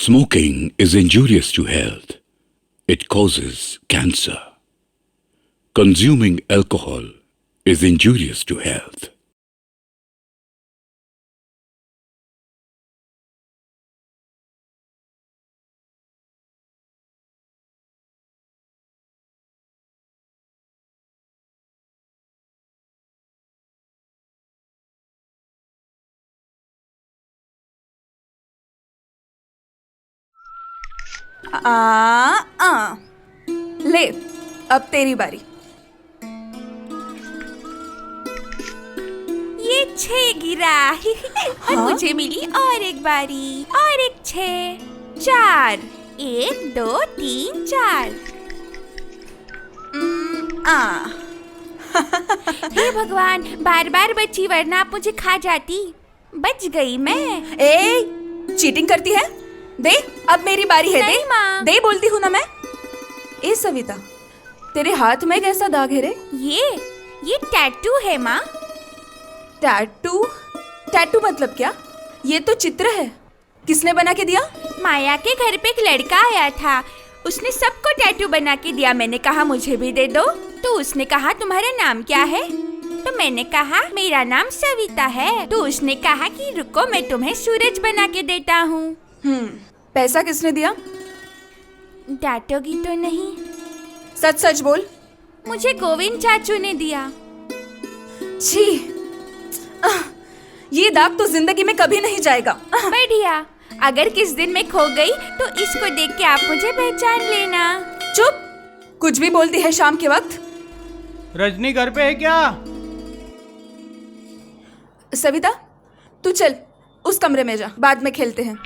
Smoking is injurious to health. It causes cancer. Consuming alcohol is injurious to health. ले, अब तेरी बारी। ये 6 गिरा और मुझे मिली और एक बारी और एक 6, 4, 1 2 3 4। हे भगवान, बार बार बची वरना आप मुझे खा जाती। बच गई मैं। ए, चीटिंग करती है? दे, अब मेरी बारी है। नहीं दे माँ। दे बोलती हूँ ना मैं। ए सविता, तेरे हाथ में कैसा दाग है रे? ये टैटू है माँ। टैटू? टैटू मतलब क्या? ये तो चित्र है। किसने बना के दिया? माया के घर पे एक लड़का आया था, उसने सबको टैटू बना के दिया। मैंने कहा मुझे भी दे दो, तो उसने कहा तुम्हारा नाम क्या है? तो मैंने कहा मेरा नाम सविता है। तो उसने कहा कि रुको मैं तुम्हें सूरज बना के देता हूँ। पैसा किसने दिया? डांटोगी तो नहीं? सच सच बोल। मुझे गोविंद चाचू ने दिया। छी, ये दाग तो जिंदगी में कभी नहीं जाएगा। बढ़िया, अगर किस दिन मैं खो गई तो इसको देख के आप मुझे पहचान लेना। चुप, कुछ भी बोलती है शाम के वक्त। रजनी घर पे है क्या? सविता, तू चल उस कमरे में जा, बाद में खेलते हैं।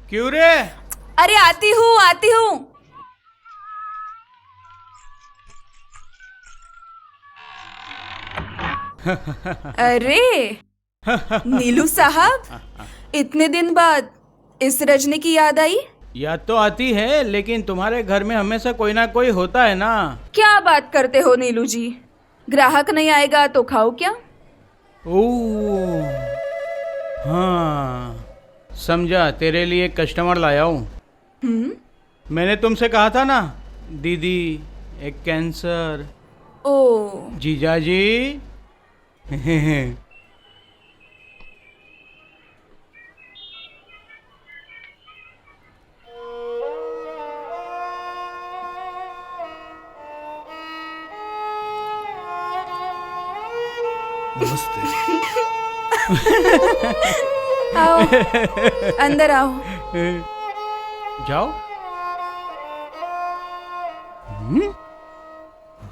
क्यों रे? अरे आती हूँ। अरे नीलू साहब, इतने दिन बाद इस रजनी की याद आई? याद तो आती है, लेकिन तुम्हारे घर में हमेशा कोई ना कोई होता है ना। क्या बात करते हो नीलू जी? ग्राहक नहीं आएगा तो खाओ क्या? ओह हाँ, समझा, तेरे लिए कस्टमर लाया हूँ। मैंने तुमसे कहा था ना, दीदी एक कैंसर। ओ, जीजा जी। नमस्ते। आओ, अंदर आओ। जाओ।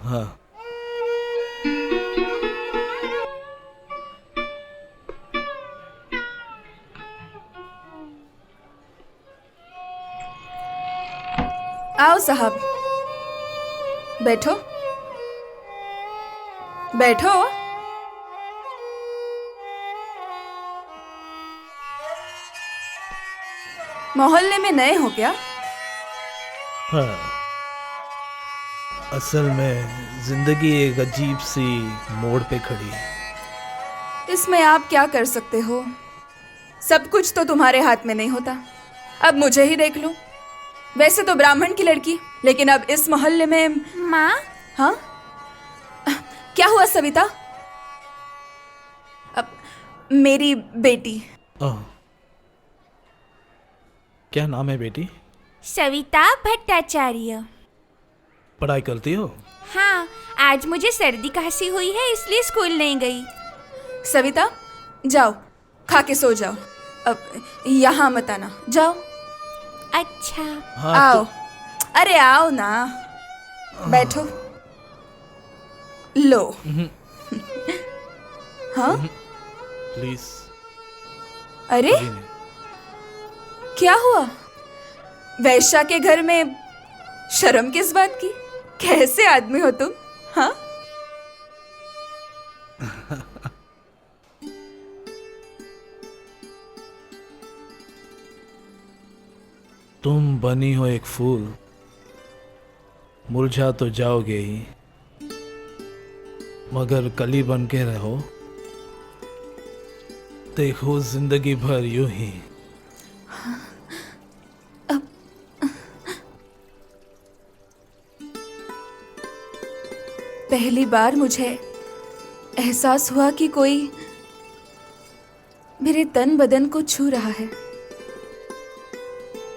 हाँ, आओ साहब, बैठो बैठो। मोहल्ले में नए हो क्या? हाँ। असल में जिंदगी एक अजीब सी मोड़ पे खड़ी है। इसमें आप क्या कर सकते हो? सब कुछ तो तुम्हारे हाथ में नहीं होता। अब मुझे ही देख लो। वैसे तो ब्राह्मण की लड़की, लेकिन अब इस मोहल्ले में। माँ? हाँ, क्या हुआ सविता? अब मेरी बेटी। आह, क्या नाम है बेटी? सविता भट्टाचार्य। पढ़ाई करती हो? हाँ, आज मुझे सर्दी खांसी हुई है इसलिए स्कूल नहीं गई। सविता, जाओ खा के सो जाओ। अब यहाँ मत आना, जाओ। अच्छा। हाँ, आओ। अरे आओ ना, बैठो। लो। हाँ, प्लीज। अरे क्या हुआ? वैश्या के घर में शर्म किस बात की? कैसे आदमी हो तुम? हाँ, तुम बनी हो एक फूल, मुरझा तो जाओगे ही, मगर कली बन के रहो, देखो जिंदगी भर यूं ही। पहली बार मुझे एहसास हुआ कि कोई मेरे तन बदन को छू रहा है।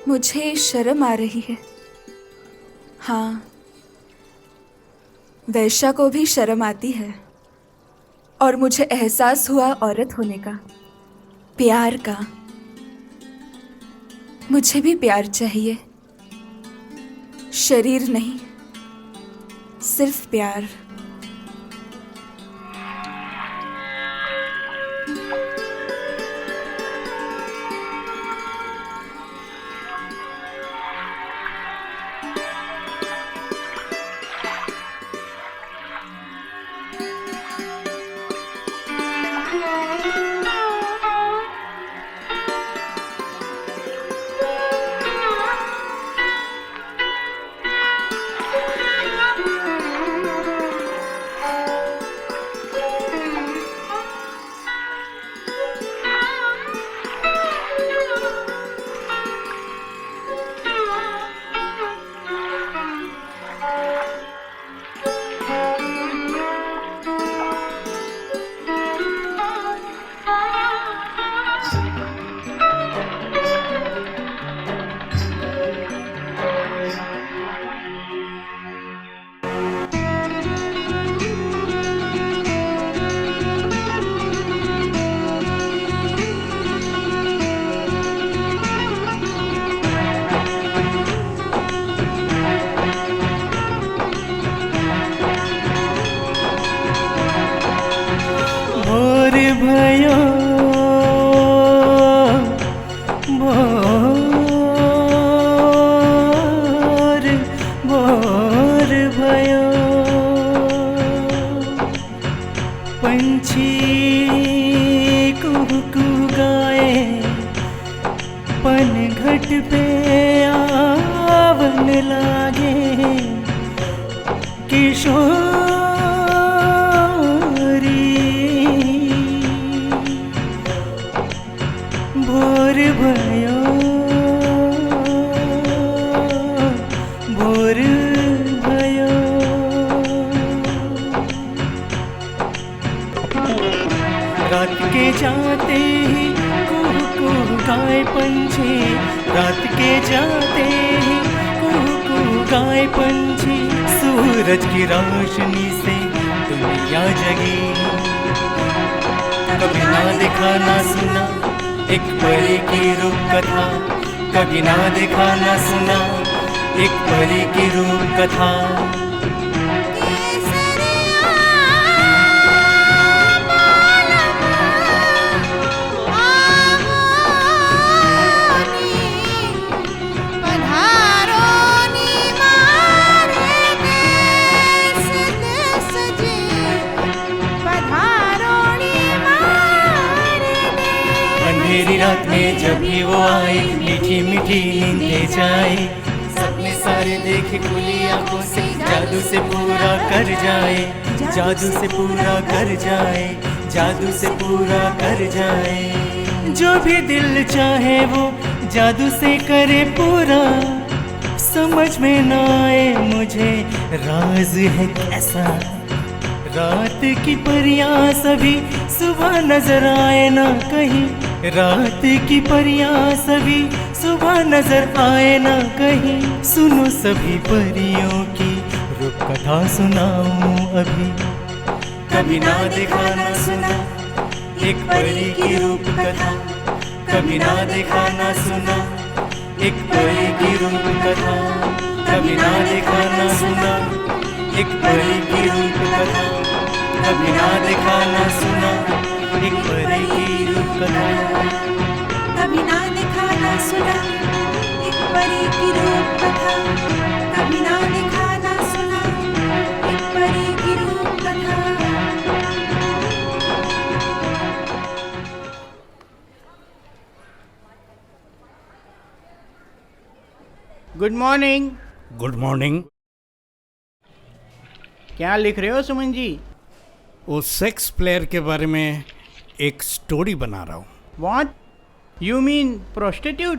मुझे शर्म आ रही है। हाँ, वैश्या को भी शर्म आती है। और मुझे एहसास हुआ औरत होने का, प्यार का। मुझे भी प्यार चाहिए, शरीर नहीं, सिर्फ प्यार। भयो भोर भोर भयो पंछी कुहू कुहू गाए पनघट पे आवन लागे किशोर भोर भयो भोर भयो रात के जाते ही कुहू कुहू गाए पंछी, रात के जाते ही कुहू कुहू गाए पंछी। सूरज की रोशनी से दुनिया जगी, कभी ना देखा ना सुना एक परी की रूप कथा, कभी ना देखा ना सुना एक परी की रूप कथा। अंधेरी रात में जब भी वो आए मीठी मीठी नींदें जाए, सपने सारे देखे खुली आंखों से जादू से पूरा कर जाए, जादू से पूरा कर जाए, जादू से पूरा कर जाए। जो भी दिल चाहे वो जादू से करे पूरा, समझ में ना आए मुझे राज है कैसा। रात की परियां सभी सुबह नजर आए ना कहीं, रात की परियां सभी सुबह नजर आए ना कहीं। सुनो सभी परियों की रूप कथा सुनाऊं अभी, कभी ना देखा ना सुना एक परी की रूप कथा, कभी ना देखा ना सुना एक परी की रूप कथा, कभी ना देखा ना सुना एक परी की रूप कथा, कभी ना देखा ना सुना एक परी की रूप कथा, कभी ना देखा ना सुना एक परी की रूप कथा, कभी ना देखा ना सुना एक परी की रूप कथा। Good morning. Good morning. क्या लिख रहे हो सुमन जी? वो सेक्स प्लेयर के बारे में एक स्टोरी बना रहा हूँ। What you mean prostitute?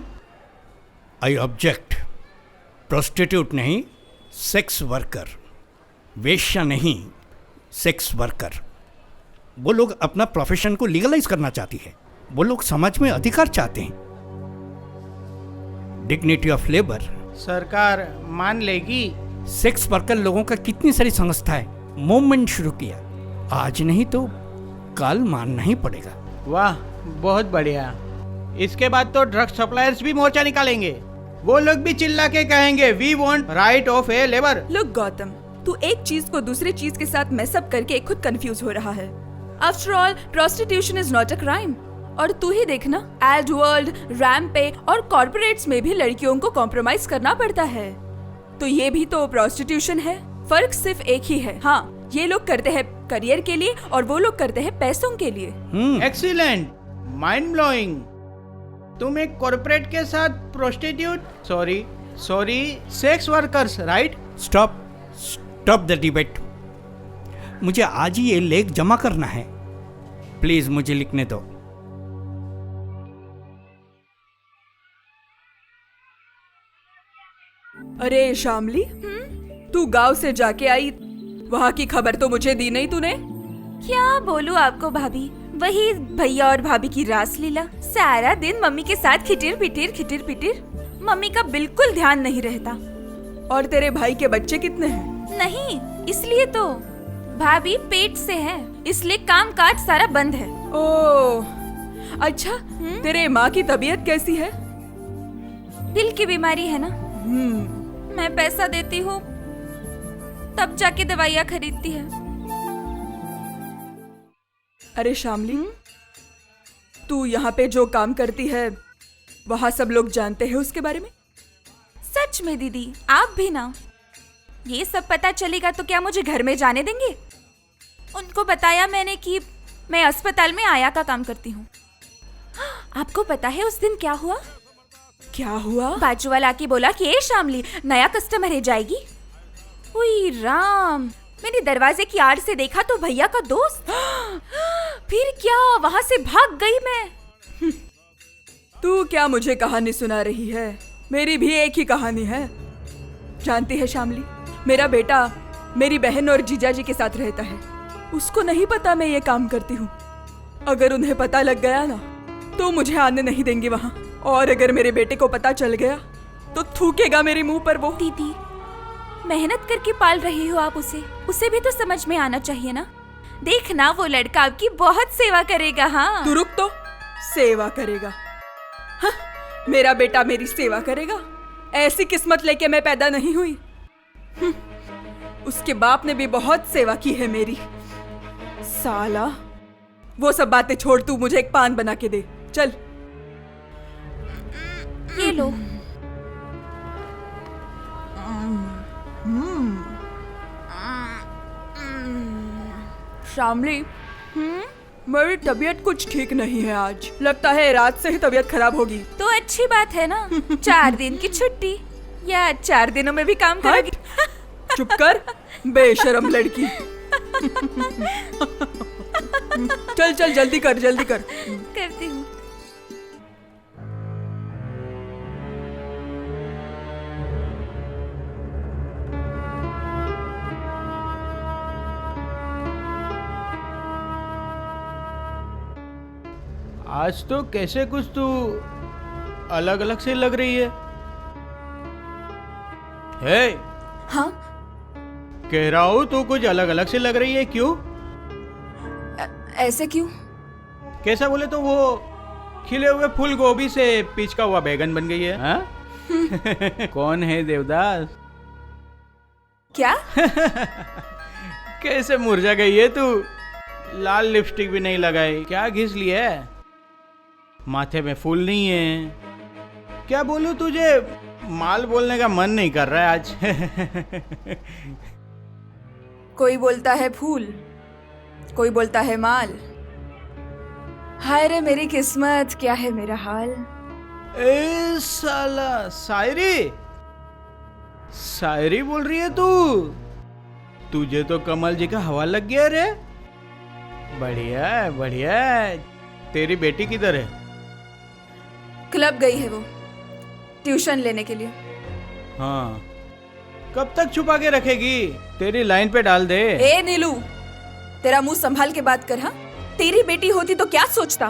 I object. Prostitute नहीं, सेक्स वर्कर। वेश्या नहीं, सेक्स वर्कर। वो लोग अपना प्रोफेशन को लीगलाइज करना चाहती है। वो लोग समाज में अधिकार चाहते हैं, डिग्निटी ऑफ लेबर। सरकार मान लेगी? सेक्स वर्कर लोगों का कितनी सारी संस्थाएं मूवमेंट शुरू किया, आज नहीं तो कल मानना ही पड़ेगा। वाह, बहुत बढ़िया। इसके बाद तो ड्रग सप्लायर्स भी मोर्चा निकालेंगे। वो लोग भी चिल्ला के कहेंगे we want write off a labour. Look Gautam, तू एक चीज को दूसरी चीज के साथ मैसअप करके खुद कंफ्यूज हो रहा है। After all prostitution is not a crime. और तू ही देखना, एड वर्ल्ड, रैम्पे और कॉर्पोरेट्स में भी लड़कियों को कॉम्प्रोमाइज करना पड़ता है। तो ये भी तो प्रोस्टिट्यूशन है। फर्क सिर्फ एक ही है, हाँ, ये लोग करते हैं करियर के लिए और वो लोग करते हैं पैसों के लिए। Excellent, mind blowing. तुम एक कॉर्पोरेट के साथ prostitute, sorry sex workers, right? Stop the debate. मुझे आज ही ये लेख जमा करना है। प्लीज मुझे लिखने दो। अरे शामली, तू गांव से जाके आई, वहाँ की खबर तो मुझे दी नहीं तूने। क्या बोलूं आपको भाभी, वही भैया और भाभी की रासलीला। सारा दिन मम्मी के साथ खिटिर पिटिर। मम्मी का बिल्कुल ध्यान नहीं रहता। और तेरे भाई के बच्चे कितने हैं? नहीं, इसलिए तो भाभी पेट से है, इसलिए काम काज सारा बंद है। ओह, अच्छा, तेरे माँ की तबीयत कैसी है? दिल की बीमारी है ना। मैं पैसा देती हूँ तब जाके दवाइयाँ खरीदती है। अरे शामली, तू यहाँ पे जो काम करती है वहाँ सब लोग जानते हैं उसके बारे में? सच में दीदी, आप भी ना। ये सब पता चलेगा तो क्या मुझे घर में जाने देंगे? उनको बताया मैंने कि मैं अस्पताल में आया का काम करती हूँ। आपको पता है उस दिन क्या हुआ? क्या हुआ? बाजू वाला आके बोला कि ए शामली, नया कस्टमर है जाएगी। ओए राम, मैंने दरवाजे की आड़ से देखा तो भैया का दोस्त। फिर क्या, वहां से भाग गई मैं। तू क्या मुझे कहानी सुना रही है? मेरी भी एक ही कहानी है। जानती है शामली, मेरा बेटा मेरी बहन और जीजाजी के साथ रहता है। उसको नहीं पता मैं ये काम करती हूँ। अगर उन्हें पता लग गया ना तो मुझे आने नहीं देंगे वहाँ। और अगर मेरे बेटे को पता चल गया तो थूकेगा मेरे मुंह पर वो। दीदी, मेहनत करके पाल रही हो आप उसे भी तो समझ में आना चाहिए ना। देखना, वो लड़का आपकी बहुत सेवा करेगा। हाँ, तू रुक तो। सेवा करेगा? हाँ, मेरा बेटा मेरी सेवा करेगा? ऐसी किस्मत लेके मैं पैदा नहीं हुई। उसके बाप ने भी बहुत सेवा की है मेरी। साला, वो सब बातें छोड़, तू मुझे एक पान बना के दे। चल, ये लो। शामली, मेरी तबीयत कुछ ठीक नहीं है आज। लगता है रात से ही तबीयत खराब होगी। तो अच्छी बात है ना, 4 दिन की छुट्टी, या 4 दिनों में भी काम करोगी। चुप कर, बेशरम लड़की। चल जल्दी कर। करती हूँ। आज तो कैसे कुछ तू अलग अलग से लग रही है। हे, हाँ, कह रहा हूँ तू कुछ अलग अलग से लग रही है। क्यों? ऐसे क्यों? कैसा बोले तो वो खिले हुए फूल गोभी से पिचका हुआ बैगन बन गई है। हाँ? कौन है देवदास? क्या? कैसे मुरझा गई है तू? लाल लिपस्टिक भी नहीं लगाई, क्या घिस ली है? माथे में फूल नहीं है। क्या बोलूं तुझे, माल बोलने का मन नहीं कर रहा है आज। कोई बोलता है फूल, कोई बोलता है माल। हाय रे मेरी किस्मत, क्या है मेरा हाल। ए साला, शायरी बोल रही है तू? तुझे तो कमल जी का हवा लग गया रे। बढ़िया है, बढ़िया है। तेरी बेटी किधर है? क्लब गई है वो, ट्यूशन लेने के लिए। हाँ, कब तक छुपा के रखेगी? तेरी लाइन पे डाल दे। ए नीलू, तेरा मुंह संभाल के बात कर। हाँ, तेरी बेटी होती तो क्या सोचता?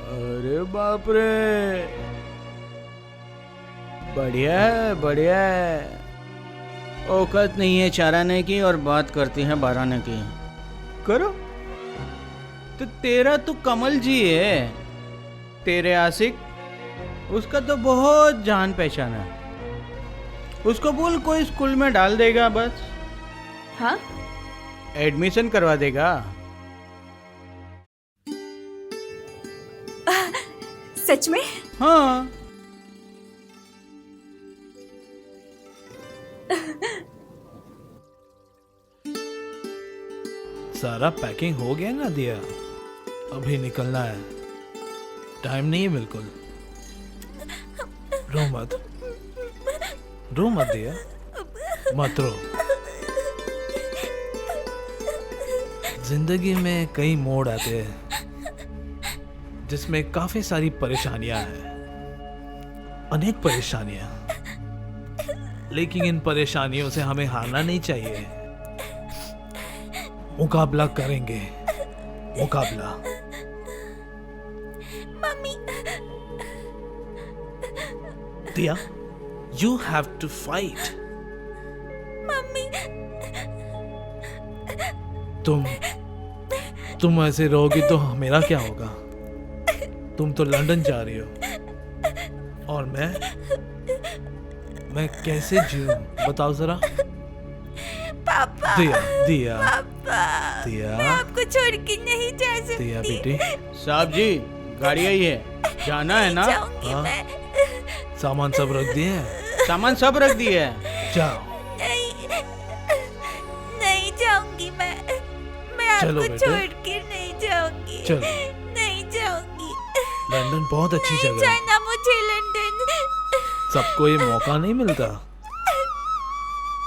अरे बाप रे, बढ़िया है, बढ़िया है। औकात नहीं है चाराने की और बात करती है बाराने की। करो तो तेरा तो कमल जी है, तेरे आशिक, उसका तो बहुत जान पहचान है। उसको बोल कोई स्कूल में डाल देगा बस। हाँ, एडमिशन करवा देगा। सच में? हाँ, सारा पैकिंग हो गया ना दिया? अभी निकलना है, टाइम नहीं है बिल्कुल। रो मत, रो मत दिया, मत रो। जिंदगी में कई मोड़ आते हैं जिसमें काफी सारी परेशानियां हैं, अनेक परेशानियां, लेकिन इन परेशानियों से हमें हारना नहीं चाहिए। मुकाबला करेंगे, मुकाबला। मम्मी, दिया, you have to fight. Mummy, तुम ऐसे रहोगी तो मेरा क्या होगा? तुम तो लंदन जा रही हो और मैं कैसे जीऊं बताओ जरा। पापा, दिया, दिया, पापा, दिया, मैं आपको छोड़ के नहीं जा सकती। दिया बेटी। साहब जी, गाड़ी आई है, जाना है ना? जाऊंगी हाँ? मैं। सामान सब रख दिए हैं? सामान सब रख दिए है। जाओ। नहीं, नहीं जाऊंगी मैं चलो आपको बेटे। छोड़ के नहीं जाऊंगी। चलो। नहीं जाऊंगी। लंदन बहुत अच्छी नहीं जगह है, जाना मुझे लंदन। सबको ये मौका नहीं मिलता।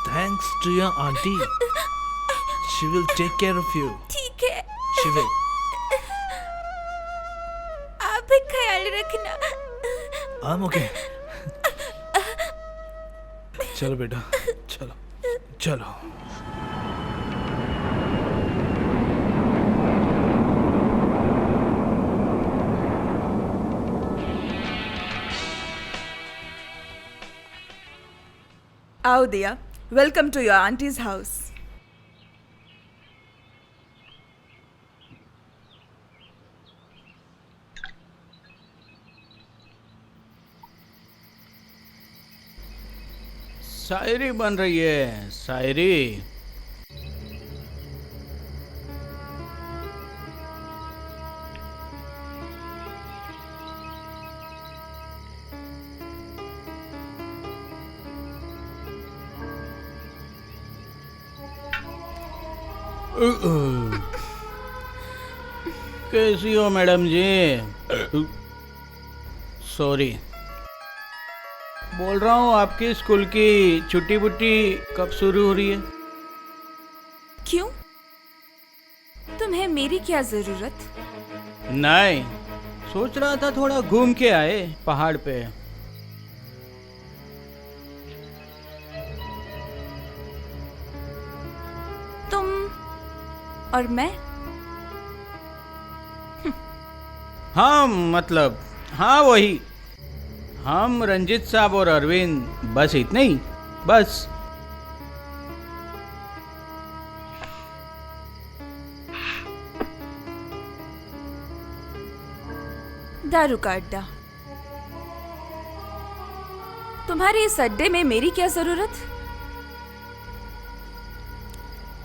Thanks to your aunty, she will take care of you. ठीक है, शी विल। आप भी ख्याल रखना। I'm okay. चलो बेटा, चलो चलो। आओ Diya, welcome to your auntie's house. शायरी बन रही है, शायरी। कैसी हो मैडम जी? सॉरी, बोल रहा हूँ आपकी स्कूल की छुट्टी बुट्टी कब शुरू हो रही है? क्यों? तुम्हें मेरी क्या जरूरत? नहीं, सोच रहा था थोड़ा घूम के आए पहाड़ पे। तुम और मैं? हाँ मतलब, हाँ वही, हम रंजित साहब और अरविंद, बस इतने ही, बस। दारू का अड्डा। तुम्हारे इस अड्डे में मेरी क्या जरूरत?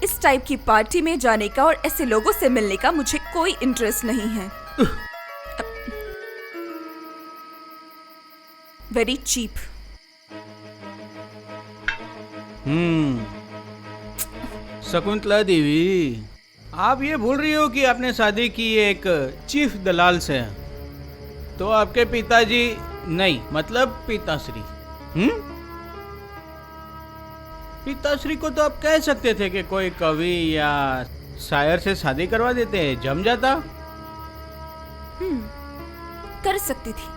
इस टाइप की पार्टी में जाने का और ऐसे लोगों से मिलने का मुझे कोई इंटरेस्ट नहीं है। Very cheap. शकुंतला देवी, आप ये भूल रही हो कि आपने शादी की एक चीफ दलाल से। तो आपके पिताजी नहीं, मतलब पिताश्री। पिताश्री को तो आप कह सकते थे कि कोई कवि या शायर से शादी करवा देते, जम जाता। कर सकती थी,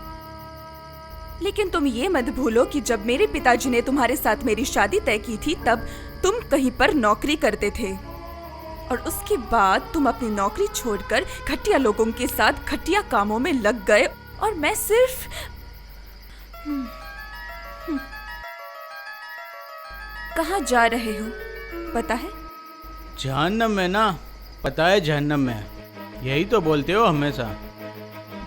लेकिन तुम ये मत भूलो कि जब मेरे पिताजी ने तुम्हारे साथ मेरी शादी तय की थी तब तुम कहीं पर नौकरी करते थे, और उसके बाद तुम अपनी नौकरी छोड़कर घटिया लोगों के साथ घटिया कामों में लग गए, और मैं सिर्फ कहाँ जा रहे हो पता है? जहन्नम में ना, पता है जहन्नम में, यही तो बोलते हो हमेशा।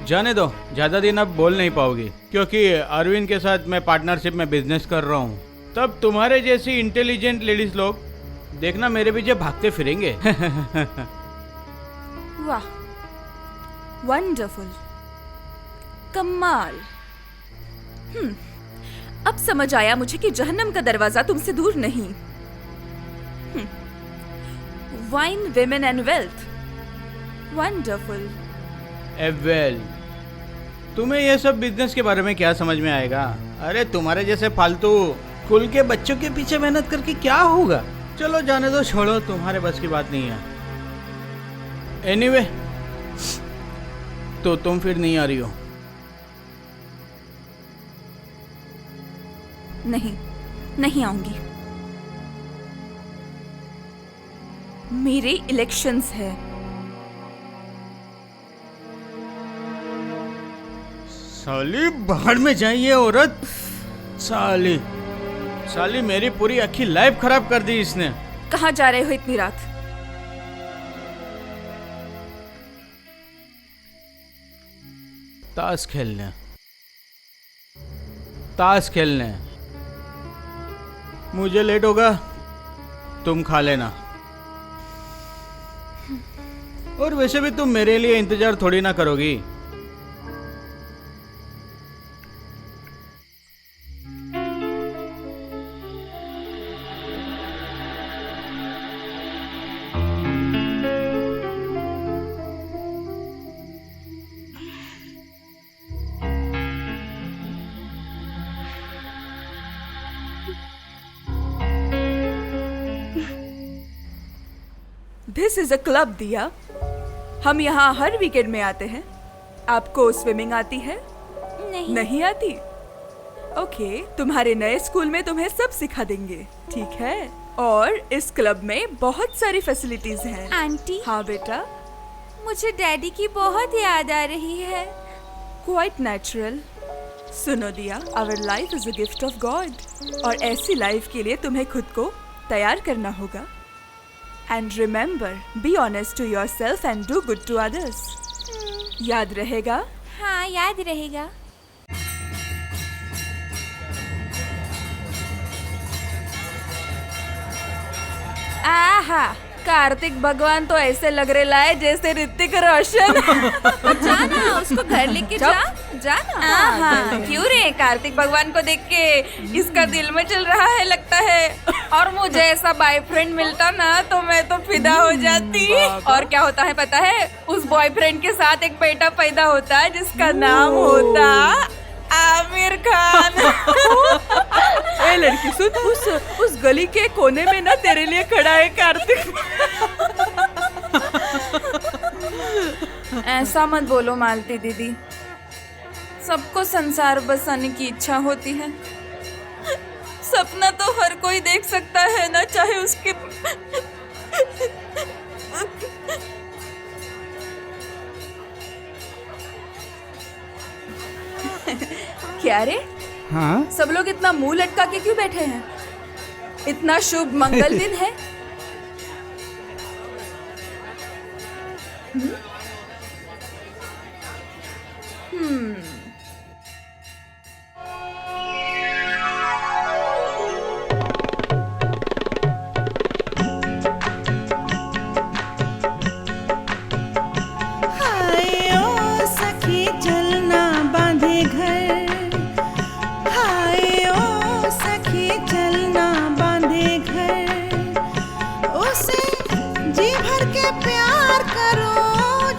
जाने दो, ज़्यादा दिन अब बोल नहीं पाओगी, क्योंकि अरविंद के साथ मैं पार्टनरशिप में बिजनेस कर रहा हूँ। तब तुम्हारे जैसी इंटेलिजेंट लेडीज लोग देखना मेरे पीछे भागते फिरेंगे। वाह, वंडरफुल, कमाल। अब समझ आया मुझे कि जहन्नम का दरवाजा तुमसे दूर नहीं। Wine, women and wealth, wonderful. Well, तुम्हें ये सब बिजनेस के बारे में क्या समझ में आएगा? अरे तुम्हारे जैसे फालतू कुल के बच्चों के पीछे मेहनत करके क्या होगा? चलो जाने दो, छोड़ो, तुम्हारे बस की बात नहीं है। एनीवे, तो तुम फिर नहीं आ रही हो? नहीं आऊंगी। मेरे इलेक्शंस है। साली बाहर में जाइए औरत। साली मेरी पूरी अच्छी लाइफ खराब कर दी इसने। कहाँ जा रहे हो इतनी रात? ताश खेलने। मुझे लेट होगा, तुम खा लेना। और वैसे भी तुम मेरे लिए इंतजार थोड़ी ना करोगी। दिस इज अ क्लब दिया। हम यहाँ हर वीकेंड में आते हैं। आपको स्विमिंग आती है? नहीं आती? ओके, तुम्हारे नए स्कूल में तुम्हें सब सिखा देंगे, ठीक है? और इस क्लब में बहुत सारी फैसिलिटीज हैं। आंटी। हाँ बेटा। मुझे डैडी की बहुत याद आ रही है। Quite natural. सुनो Diya, our life is a gift of God, और ऐसी लाइफ के लिए तुम्हें खुद को तैयार करना होगा। And remember, be honest to yourself and do good to others. याद रहेगा? हाँ, याद रहेगा। आहा, कार्तिक भगवान तो ऐसे लग रहे है जैसे ऋतिक रोशन। जाना, उसको घर लेके जाना। आहा, क्यों रे? कार्तिक भगवान को देख के इसका दिल में चल रहा है लगता है। और मुझे ऐसा बॉयफ्रेंड मिलता ना तो मैं तो फिदा हो जाती। और क्या होता है पता है? उस बॉयफ्रेंड के साथ एक बेटा पैदा होता है जिसका नाम होता आमिर खान। ए लड़की सुन, उस गली के कोने में ना तेरे लिए खड़ा है कार्तिक। ऐसा मत बोलो मालती दीदी, सबको संसार बसाने की इच्छा होती है। सपना तो हर कोई देख सकता है ना, चाहे उसके क्या रे? हाँ, सब लोग इतना मुंह लटका के क्यों बैठे हैं? इतना शुभ मंगल दिन है। हाय ओ सखी चलना बांधे घर, हाय ओ सखी चलना बांधे घर, उसे जी भर के प्यार करो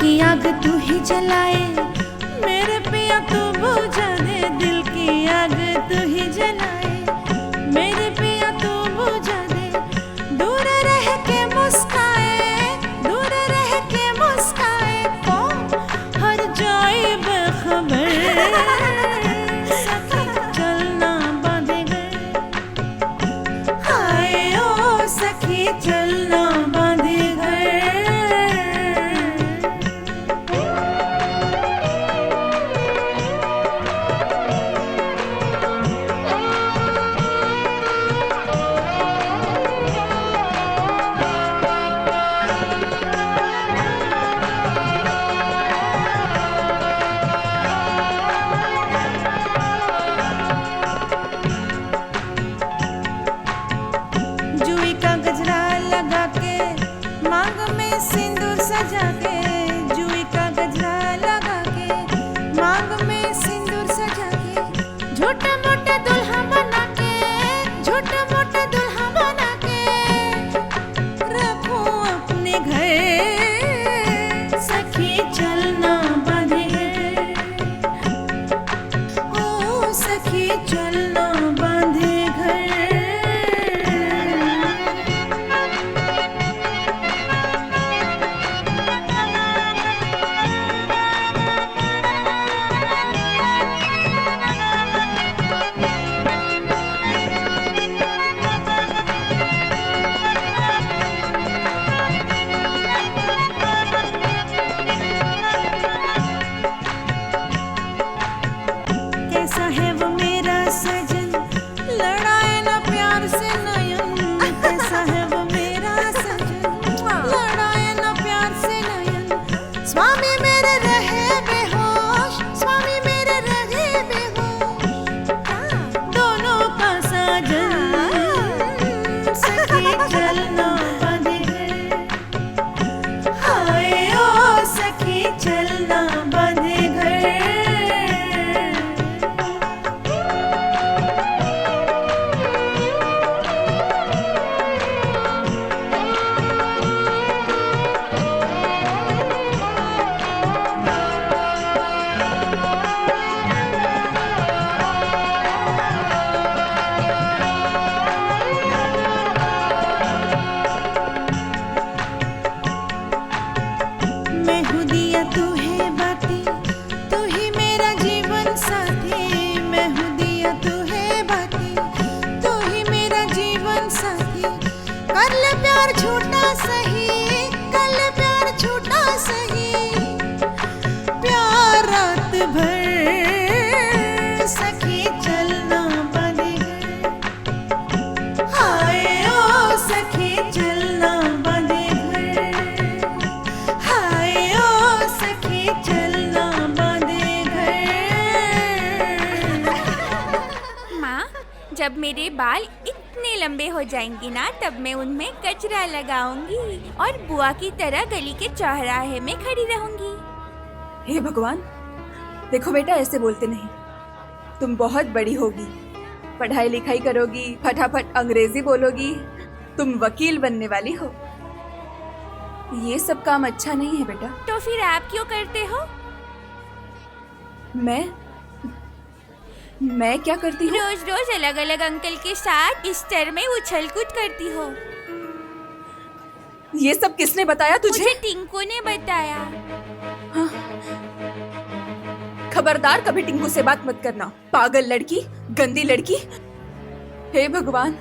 की आग तू ही जलाए, मेरे पिया तू बुझा दे, दिल की आग तू ही जलाए, मेरे पिया तू बुझा दे, दूर रह के मुस्काए, दूर रह के मुस्काए, कौन हर जाए बेखबर, सखी चलना बांधे गए, हाय ओ सखी चलना बांधे गए। जुई का गजरा लगा के, मांग में सिंदूर सजा के, जुई का गजरा लगा के, मांग में सिंदूर सजा के, झूठे मोटे दुल्हा बना के, झूठे मोटे दुल्हा बना के, रखूं अपने घर, सखी चलना बांधे गए, ओ सखी चलना बांधे घर। कैसा है वो मेरा सजन, लड़ाए ना प्यार से नयन, कैसा है वो मेरा सजन, लड़ाए ना प्यार से नयन, स्वामी मेरे रहे बेहोश, स्वामी मेरे रहे बेहोश, दोनों का साजन, सखी चलना बांधे गए, हाय ओ सखी चलना बांधे गए। मैं हूँ दिया तू है बाती, तू ही मेरा जीवन साथी, मैं हूँ दिया तू है बाती, तू ही मेरा जीवन साथी, कर ले प्यार झूठा सही, कर ले प्यार झूठा सही, प्यार रात भर, सखी चलना बांधे गए, हाय ओ सखी चलना बांधे गए, हाय ओ सखी चलना बांधे गए। माँ, जब मेरे बाल इतने लंबे हो जाएंगे ना, तब मैं उनमें गजरा लगाऊंगी और बुआ की तरह गली के चौराहे में खड़ी रहूंगी। हे भगवान, देखो बेटा, ऐसे बोलते नहीं, तुम बहुत बड़ी होगी, पढ़ाई लिखाई करोगी, फटाफट अंग्रेजी बोलोगी, तुम वकील बनने वाली हो। ये सब काम अच्छा नहीं है बेटा। तो फिर आप क्यों करते हो? मैं क्या करती हूँ? रोज रोज अलग अलग अंकल के साथ बिस्तर में उछल कूद करती हो। ये सब किसने बताया तुझे? मुझे टिंकू ने बताया। खबरदार, कभी टिंकू से बात मत करना, पागल लड़की, गंदी लड़की। हे भगवान,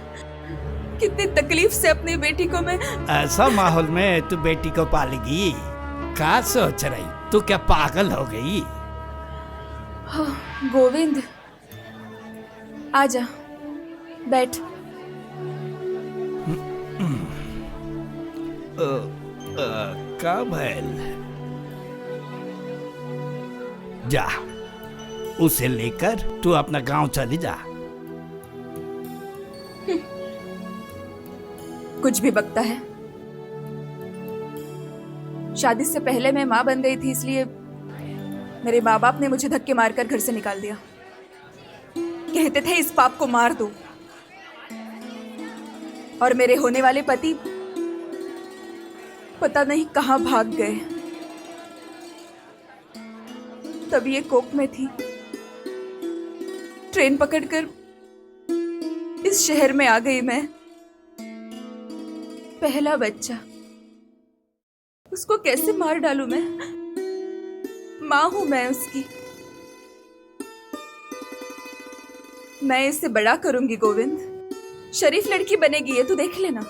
कितनी तकलीफ से अपनी बेटी को मैं। ऐसा माहौल में तू बेटी को पालेगी? क्या सोच रही? तू क्या पागल हो गई? गोविंद, आजा, बैठ। का भैल, जा, उसे लेकर तू अपना गांव चली जा। कुछ भी बकता है। शादी से पहले मैं माँ बन गई थी, इसलिए मेरे माँ बाप ने मुझे धक्के मारकर घर से निकाल दिया। कहते थे इस पाप को मार दो। और मेरे होने वाले पति पता नहीं कहाँ भाग गए। तब ये कोक में थी। ट्रेन पकड़कर इस शहर में आ गई मैं। पहला बच्चा, उसको कैसे मार डालूं मैं? माँ हूं मैं उसकी। मैं इसे बड़ा करूंगी गोविंद। शरीफ लड़की बनेगी ये, तू देख लेना।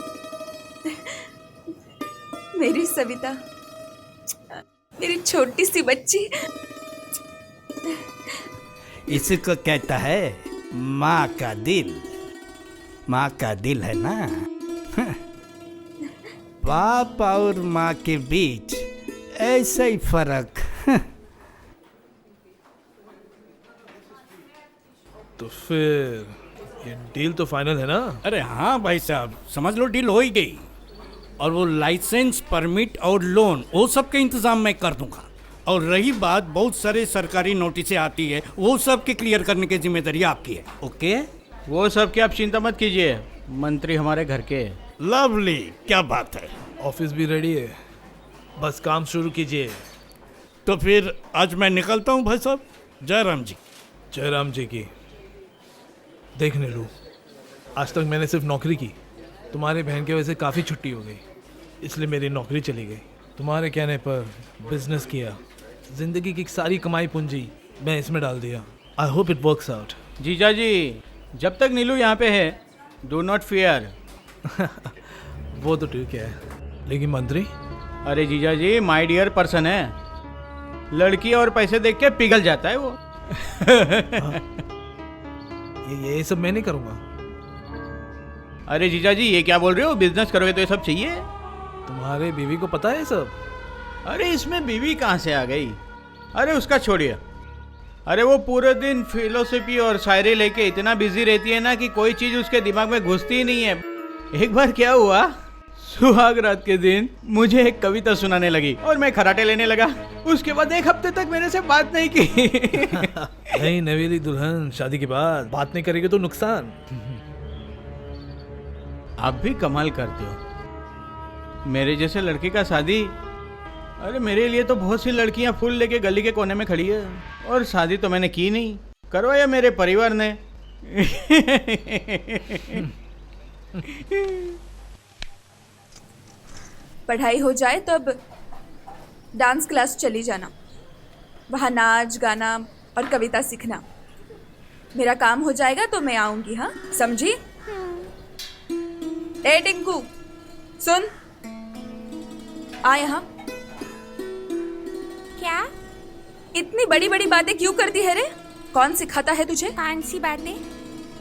मेरी सविता, मेरी छोटी सी बच्ची। इसको कहता है माँ का दिल। माँ का दिल है ना। बाप और माँ के बीच ऐसा ही फर्क। तो फिर ये डील तो फाइनल है ना? अरे हाँ भाई साहब, समझ लो डील हो ही गई। और वो लाइसेंस, परमिट और लोन, वो सब के इंतजाम मैं कर दूंगा। और रही बात, बहुत सारे सरकारी नोटिसें आती है, वो सब के क्लियर करने की जिम्मेदारी आपकी है। ओके? वो सब की आप चिंता मत कीजिए, मंत्री हमारे घर के। लवली, क्या बात है। ऑफिस भी रेडी है, बस काम शुरू कीजिए। तो फिर आज मैं निकलता हूँ भाई साहब। जयराम जी। जयराम जी की। देख नीलू, आज तक मैंने सिर्फ नौकरी की। तुम्हारे बहन की वजह से काफ़ी छुट्टी हो गई, इसलिए मेरी नौकरी चली गई। तुम्हारे कहने पर बिजनेस किया, जिंदगी की सारी कमाई पूंजी मैं इसमें डाल दिया। I hope it works out. जीजा जी, जब तक नीलू यहाँ पे है, डू नॉट फियर। वो तो ठीक है, लेकिन मंत्री? अरे जीजा जी, माय डियर पर्सन है। लड़की और पैसे देख के पिघल जाता है वो। ये सब मैं नहीं करूँगा। अरे जीजा जी, ये क्या बोल रहे हो? बिजनेस करोगे तो ये सब चाहिए। तुम्हारे बीवी को पता है सब? अरे इसमें बीवी कहाँ से आ गई? अरे उसका छोड़िए। अरे वो पूरे दिन फिलोसफी और शायरी लेके इतना बिजी रहती है ना कि कोई चीज़ उसके दिमाग में घुसती ही नहीं है। एक बार क्या हुआ, सुहाग रात के दिन मुझे एक कविता सुनाने लगी और मैं खराटे लेने लगा। उसके बाद एक हफ्ते तक मेरे से बात नहीं की। नहीं, नवेली दुल्हन शादी के बाद बात नहीं करेगी तो नुकसान। आप भी कमाल करते हो। मेरे जैसे लड़के का शादी, अरे मेरे लिए तो बहुत सी लड़कियां फूल लेके गली के कोने में खड़ी है, और शादी तो मैंने की नहीं, करवाया मेरे परिवार ने। पढ़ाई हो जाए तो अब डांस क्लास चली जाना, वहाँ नाच गाना और कविता सीखना। मेरा काम हो जाएगा तो मैं आऊंगी, हाँ समझी? ए टिंकू, सुन, आ यहाँ। क्या? इतनी बड़ी बड़ी बातें क्यों करती है रे? कौन सिखाता है तुझे? कौन सी बातें?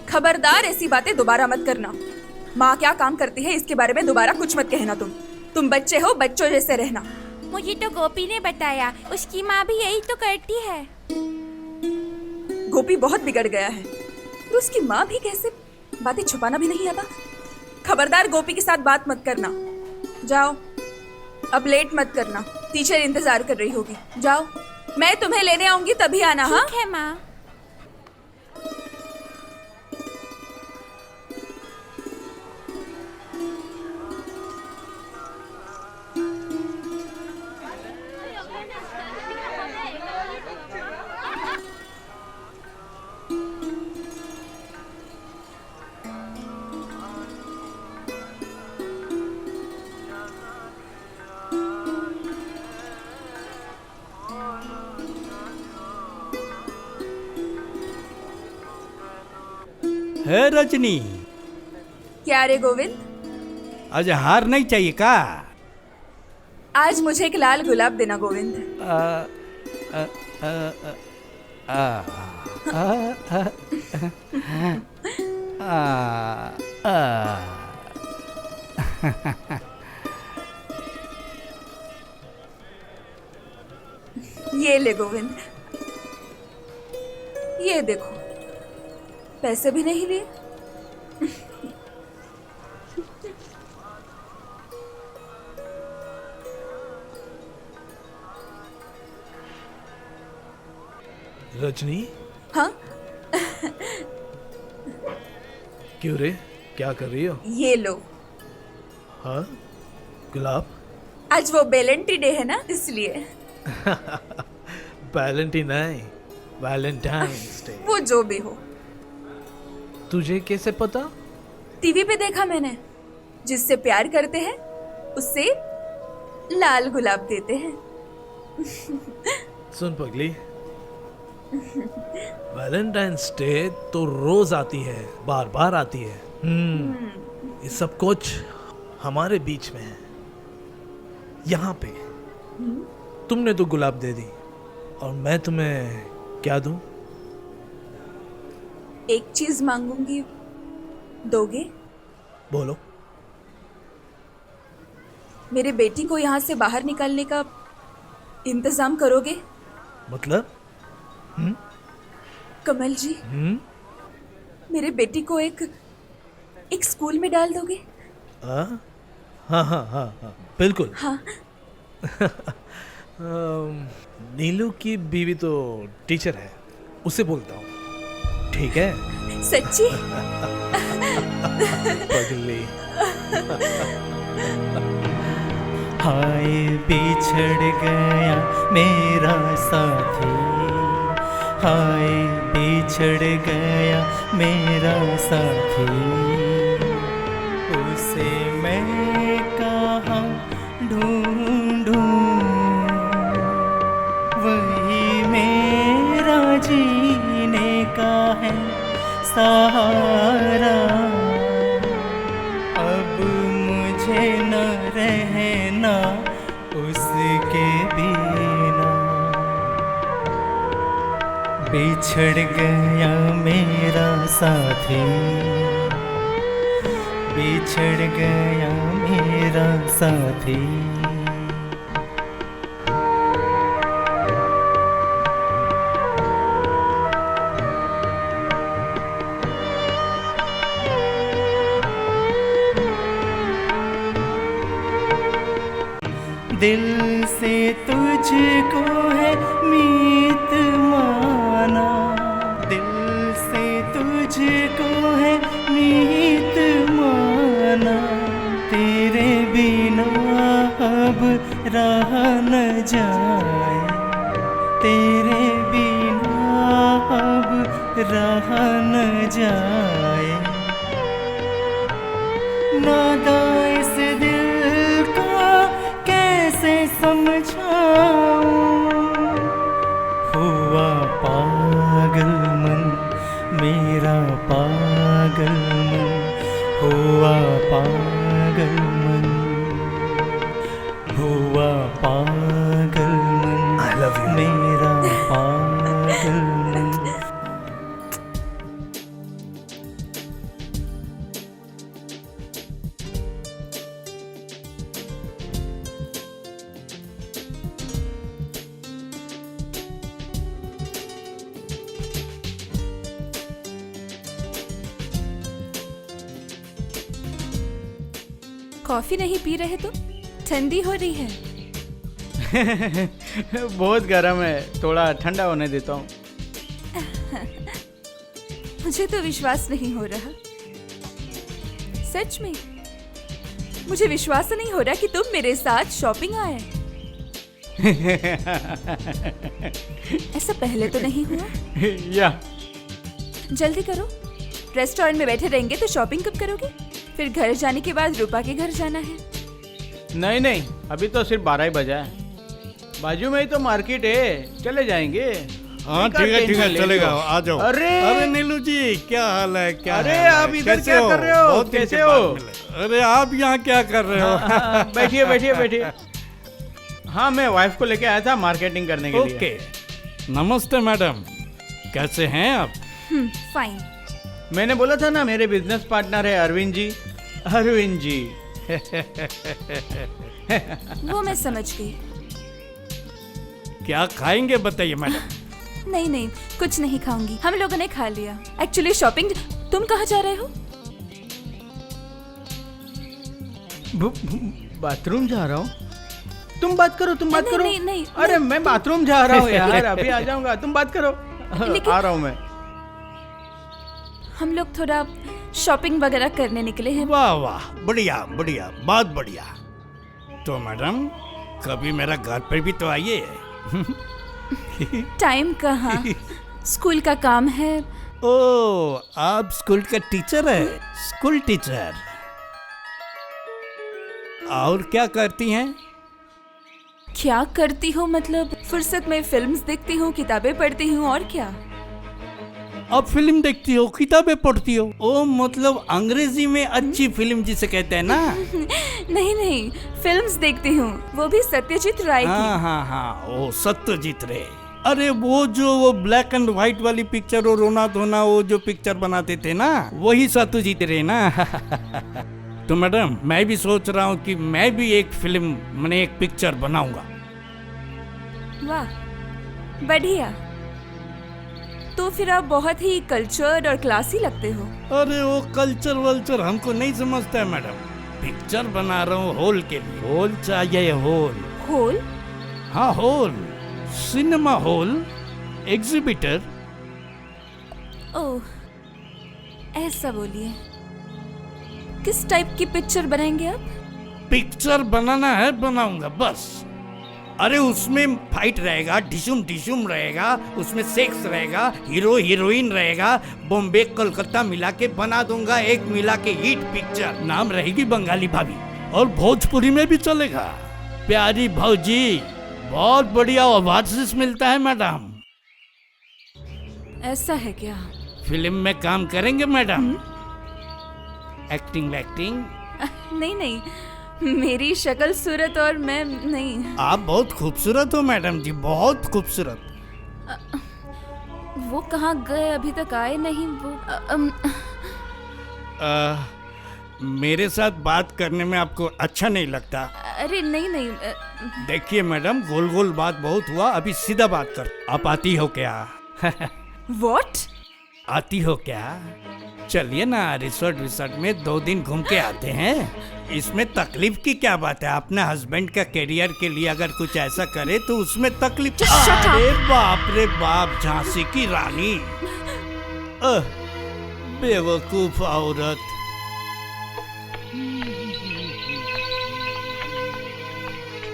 खबरदार, ऐसी बातें दोबारा मत करना। माँ क्या काम करती है इसके बारे में दोबारा कुछ मत कहना। तुम बच्चे हो, बच्चों जैसे रहना। मुझे तो गोपी ने बताया, उसकी माँ भी यही तो करती है। गोपी बहुत बिगड़ गया है, तो उसकी माँ भी कैसे? बातें छुपाना भी नहीं आता। खबरदार, गोपी के साथ बात मत करना। जाओ, अब लेट मत करना, टीचर इंतजार कर रही होगी। जाओ, मैं तुम्हें लेने आऊंगी, तभी आना। हाँ ठीक है माँ। है रजनी, क्या रे गोविंद, आज हार नहीं चाहिए का? आज मुझे एक लाल गुलाब देना गोविंद। ये ले गोविंद, ये देखो, पैसे भी नहीं लिए। रजनी, हाँ क्यों रे, क्या कर रही हो? ये लो। हाँ, गुलाब? आज वो वेलेंटाइन डे है ना, इसलिए। वैलेंटाइन नहीं, वैलेंटाइंस डे। वो जो भी हो। तुझे कैसे पता? टीवी पे देखा मैंने, जिससे प्यार करते हैं उससे लाल गुलाब देते हैं। सुन पगली, वैलेंटाइंस डे तो रोज आती है, बार बार आती है। ये सब कुछ हमारे बीच में है। यहाँ पे तुमने तो गुलाब दे दी और मैं तुम्हें क्या दूं? एक चीज मांगूंगी, दोगे? बोलो। मेरे बेटी को यहाँ से बाहर निकालने का इंतजाम करोगे? मतलब? कमल जी, मेरे बेटी को एक स्कूल में डाल दोगे? हाँ हाँ हाँ हाँ, बिल्कुल। हाँ। नीलू की बीवी तो टीचर है, उसे बोलता हूँ, ठीक है? सच्ची? पगली। हाय बिछड़ गया मेरा साथी, हाय बिछड़ गया मेरा साथी, उसे मैं कहाँ ढूंढूं, वही मेरा जीने का है सहारा, अब मुझे न रहना उसके बिना, बिछड़ गया मेरा साथी, बिछड़ गया मेरा साथी। दिल से तुझको है मीत माना, दिल से तुझको है मीत माना, तेरे बिना अब रहा न जाए, तेरे बिना अब रहा न जाए, नादा इस दिल का कैसे समझाऊं, हुआ पागल मन मेरा पागल मन, हुआ पागल मन, हुआ पागल मन, I love you. मेरा पागल मन। कॉफी नहीं पी रहे तुम? ठंडी हो रही है। बहुत गर्म है, थोड़ा ठंडा होने देता हूँ। मुझे तो विश्वास नहीं हो रहा, सच में मुझे विश्वास नहीं हो रहा कि तुम मेरे साथ शॉपिंग आए। ऐसा पहले तो नहीं हुआ। या जल्दी करो, रेस्टोरेंट में बैठे रहेंगे तो शॉपिंग कब करोगे? फिर घर जाने के बाद रूपा के घर जाना है। नहीं नहीं, अभी तो सिर्फ 12 ही बजा है, बाजू में ही तो मार्केट है, चले जाएंगे। हाँ ठीक है चलेगा, आ जाओ। अरे नीलू जी क्या हाल है? क्या अरे हाल है? आप इधर कैसे क्या कर रहे हो? बहुत दिन कैसे के हो? बाद मिले। अरे आप यहाँ क्या कर रहे हो? बैठिए बैठिए बैठिए। हाँ, मैं वाइफ को लेके आया था मार्केटिंग करने के लिए। ओके, नमस्ते मैडम, कैसे हैं आप? फाइन। मैंने बोला था ना, मेरे बिजनेस पार्टनर है अरविंद जी। अरविंद जी। वो मैं समझ गई। क्या खाएंगे बताइए मैडम। नहीं नहीं, कुछ नहीं खाऊंगी, हम लोगों ने खा लिया। Actually shopping. तुम कहाँ जा रहे हो? बाथरूम जा रहा हूँ। तुम बात करो, तुम बात नहीं, करो। नहीं, नहीं, अरे नहीं। मैं बाथरूम जा रहा हूँ यार, अभी आ जाऊंगा, तुम बात करो। लेकिन- आ रहा हूँ मैं। हम लोग थोड़ा शॉपिंग वगैरह करने निकले हैं। वाह वाह, बढ़िया बढ़िया, बहुत बढ़िया। तो मैडम कभी मेरा घर पर भी तो आइए। टाइम कहाँ, स्कूल का काम है। ओ, आप स्कूल का टीचर है? School teacher. और क्या करती हैं? क्या करती हूँ मतलब, फुर्सत में फिल्म्स देखती हूँ, किताबें पढ़ती हूँ, और क्या। आप फिल्म देखती हो, किताबें पढ़ती हो? ओ मतलब अंग्रेजी में अच्छी फिल्म जिसे कहते हैं ना। नहीं नहीं, फिल्म्स देखती हूँ, वो भी सत्यजीत राय की। हाँ, ओ सत्यजीत रे। अरे वो ब्लैक एंड व्हाइट वाली पिक्चर, वो रोना धोना, वो जो पिक्चर बनाते थे ना, वही सत्यजीत रे ना। तो मैडम, मैं भी सोच रहा हूँ कि मैं भी एक फिल्म, मैंने एक पिक्चर बनाऊंगा। वाह, बढ़िया। तो फिर आप बहुत ही कल्चर्ड और क्लासी लगते हो। अरे वो कल्चर वल्चर हमको नहीं समझता है मैडम। पिक्चर बना रहा हूँ हॉल के लिए। हॉल चाहिए, हॉल। हॉल? हाँ, हॉल, सिनेमा हॉल, एग्जिबिटर। ओह, ऐसा बोलिए। किस टाइप की पिक्चर बनाएंगे आप? पिक्चर बनाना है, बनाऊंगा बस। अरे उसमें फाइट रहेगा, डिशुम डिशुम रहेगा, उसमें सेक्स रहेगा, हीरो हीरोइन रहेगा, बॉम्बे कोलकाता मिला के बना दूंगा एक मिला के हिट पिक्चर। नाम रहेगी बंगाली भाभी, और भोजपुरी में भी चलेगा, प्यारी भौजी। बहुत बढ़िया अवार्ड मिलता है मैडम। ऐसा है क्या? फिल्म में काम करेंगे मैडम? एक्टिंग वैक्टिंग? नहीं नहीं, मेरी शक्ल सूरत और मैं नहीं। आप बहुत खूबसूरत हो मैडम जी, बहुत खूबसूरत। वो कहाँ गए, अभी तक आए नहीं वो। मेरे साथ बात करने में आपको अच्छा नहीं लगता? अरे नहीं नहीं। देखिए मैडम, गोल गोल बात बहुत हुआ, अभी सीधा बात कर। आप आती हो क्या? What? आती हो क्या? चलिए ना, रिसोर्ट में 2 दिन घूम के आते हैं। इसमें तकलीफ की क्या बात है? अपने हस्बैंड का करियर के लिए अगर कुछ ऐसा करे तो उसमें तकलीफ। अरे बाप रे बाप, झांसी की रानी। बेवकूफ औरत।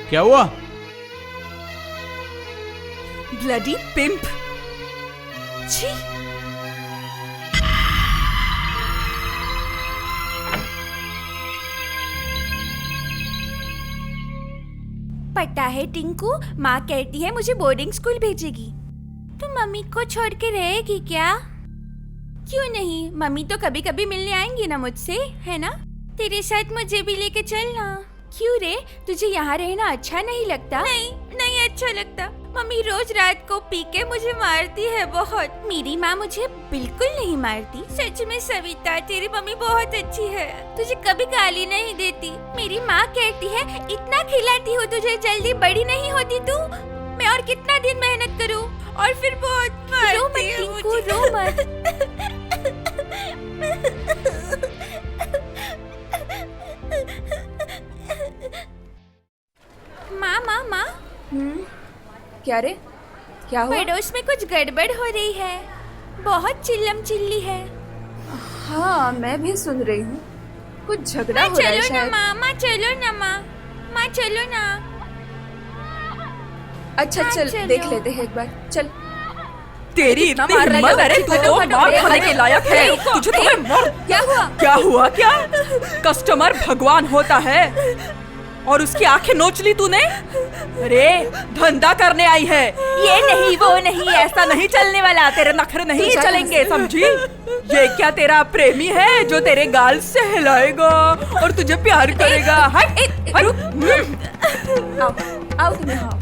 क्या हुआ? ब्लडी पिंप। छी। पता है टिंकू, माँ कहती है मुझे बोर्डिंग स्कूल भेजेगी। तो मम्मी को छोड़ के रहेगी क्या? क्यों नहीं, मम्मी तो कभी कभी मिलने आएंगी ना मुझसे, है ना? तेरे साथ मुझे भी लेके चलना। क्यों रे, तुझे यहाँ रहना अच्छा नहीं लगता? नहीं नहीं अच्छा लगता। मम्मी रोज रात को पी के मुझे मारती है बहुत। मेरी माँ मुझे बिल्कुल नहीं मारती। सच में सविता, तेरी मम्मी बहुत अच्छी है, तुझे कभी गाली नहीं देती। मेरी माँ कहती है इतना खिलाती हूँ तुझे, जल्दी बड़ी नहीं होती तू। मैं और कितना दिन मेहनत करूँ, और फिर बहुत मारती है मुझे। रो मत। माँ, क्या रे, क्या हुआ? पड़ोस में कुछ गड़बड़ हो रही है, बहुत चिल्लम चिल्ली है। हाँ, मैं भी सुन रही हूँ, कुछ झगड़ा हो रहा है शायद। माँ चलो ना, माँ चलो ना। अच्छा चल, चलो। देख लेते हैं एक बार, चल। तेरी इतनी हिम्मत, अरे तू तो मार खाने के लायक है। तुझे तो मैं मार। क्या हुआ? क्या हुआ क्या? कस्टमर भगवान होता है और उसकी आंखें नोच ली तूने? अरे धंधा करने आई है, ये नहीं वो नहीं, ऐसा नहीं चलने वाला। तेरे नखरे नहीं चलेंगे, समझी? ये क्या तेरा प्रेमी है जो तेरे गाल से हिलाएगा और तुझे प्यार करेगा? हट, आओ तुम्हें। हाँ,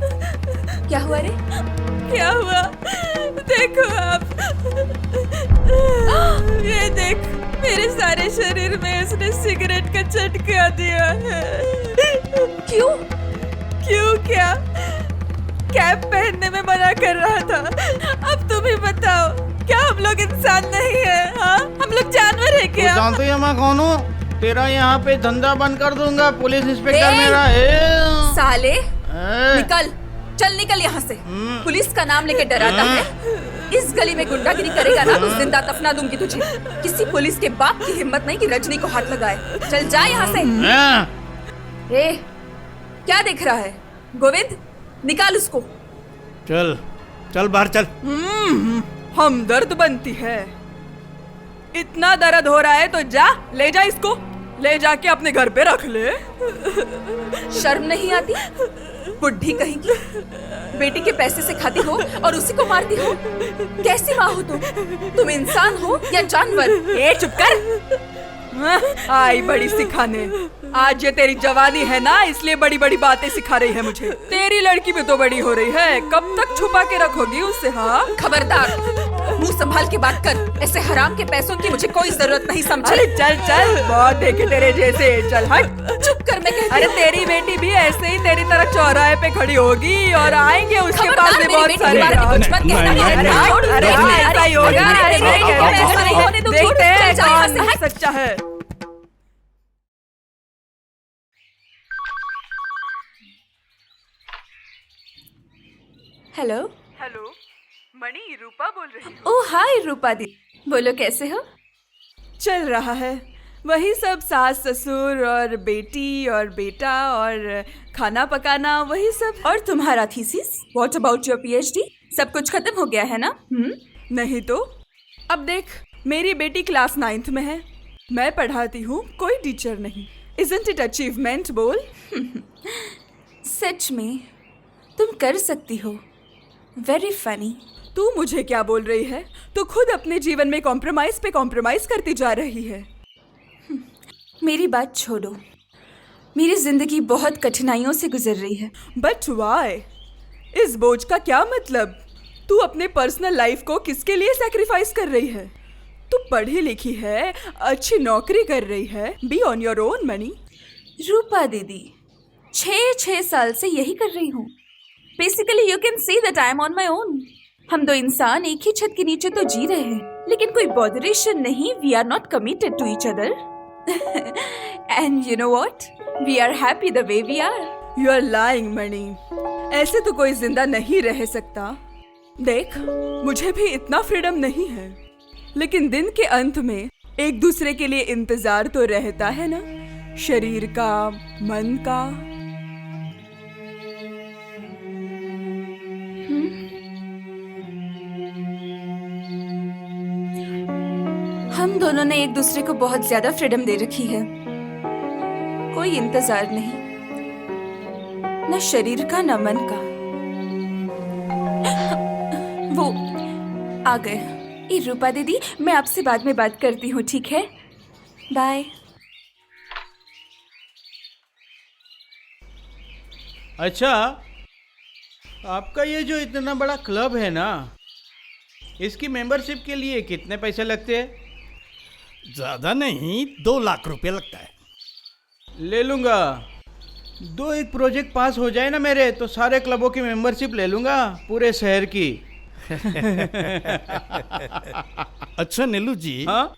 क्या हुआ रे? क्या हुआ? देखो आप, ये देख, मेरे सारे शरीर में उसने सिगरेट का चटका दिया है। क्यों? क्यों क्या? कैप पहनने में मना कर रहा था। अब तुम ही बताओ, क्या हम लोग इंसान नहीं है? हाँ, हम लोग जानवर है क्या? जानते हो मैं कौन हूँ? तेरा यहाँ पे धंधा बंद कर दूंगा, पुलिस इंस्पेक्टर मेरा है। साले, निकल, चल निकल यहाँ से। पुलिस का नाम लेके डराता है? इस गली में गुंडागिरी करेगा ना तो जिंदा दफना दूंगी तुझे। किसी पुलिस के बाप की हिम्मत नहीं कि रजनी को हाथ लगाए। चल जा यहाँ से। ए, क्या देख रहा है? गोविंद, निकाल उसको। चल चल बाहर चल। हमदर्द बनती है। इतना दर्द हो रहा है तो जा, ले जा इसको, ले जाके अपने घर पे रख ले। शर्म नहीं आती? बुढ़ी कहीं की, बेटी के पैसे से खाती हो और उसी को मारती हो। कैसी माँ हो तुम इंसान हो या जानवर? ए चुप कर। आई बड़ी सिखाने। आज ये तेरी जवानी है ना, इसलिए बड़ी बड़ी बातें सिखा रही है मुझे। तेरी लड़की भी तो बड़ी हो रही है, कब तक छुपा के रखोगी उससे? हाँ, खबरदार, मुंह संभाल के बात कर। ऐसे हराम के पैसों की मुझे कोई जरूरत नहीं, समझे? अरे चल चल, बहुत देखे तेरे जैसे। चल हट। चुप कर, मैं कहती अरे हूँ। तेरी बेटी भी ऐसे ही तेरी तरह चौराहे पे खड़ी होगी और आएंगे उसके पास भी बहुत सारे। अरे हाँ, ऐसा ही होगा। देखते हैं कौन हट। सच्चा है। हेलो। हेलो, मणि, रूपा बोल रही हूँ। ओह हाय रूपा दी, बोलो कैसे हो? चल रहा है, वही सब, सास ससुर और बेटी और बेटा और खाना पकाना, वही सब। और तुम्हारा thesis? What about your PhD? सब कुछ खत्म हो गया है ना? नहीं तो अब देख, मेरी बेटी क्लास 9th में है, मैं पढ़ाती हूँ, कोई टीचर नहीं। Isn't it achievement? बोल। सच में तुम कर सकती हो। Very funny. तू मुझे क्या बोल रही है? तू खुद अपने जीवन में कॉम्प्रोमाइज पे कॉम्प्रोमाइज करती जा रही है। मेरी बात छोड़ो, मेरी जिंदगी बहुत कठिनाइयों से गुजर रही है। But why? इस बोझ का क्या मतलब? तू अपने पर्सनल लाइफ को किसके लिए सैक्रिफाइस कर रही है? तू पढ़ी लिखी है, अच्छी नौकरी कर रही है, be on your own money. Rupa दीदी, 6 साल से यही कर रही हूँ। Basically you can see that I am on my own. हम दो इंसान एक ही छत के नीचे तो जी रहे हैं, लेकिन कोई बॉदरेशन नहीं। We are not committed to each other. And you know what, we are happy the way we are. You are lying Mani, ऐसे तो कोई जिंदा नहीं रह सकता। देख, मुझे भी इतना फ्रीडम नहीं है, लेकिन दिन के अंत में एक दूसरे के लिए इंतजार तो रहता है ना, शरीर का, मन का। हम दोनों ने एक दूसरे को बहुत ज्यादा फ्रीडम दे रखी है। कोई इंतजार नहीं, न शरीर का न मन का। वो आ गए। रूपा दीदी, मैं आपसे बाद में बात करती हूँ, ठीक है? बाय। अच्छा, आपका ये जो इतना बड़ा क्लब है ना, इसकी मेंबरशिप के लिए कितने पैसे लगते हैं? ज्यादा नहीं, 2 लाख रुपए लगता है। ले लूँगा। 2 प्रोजेक्ट पास हो जाए ना मेरे, तो सारे क्लबों की मेंबरशिप ले लूँगा, पूरे शहर की। अच्छा नीलू जी, हाँ?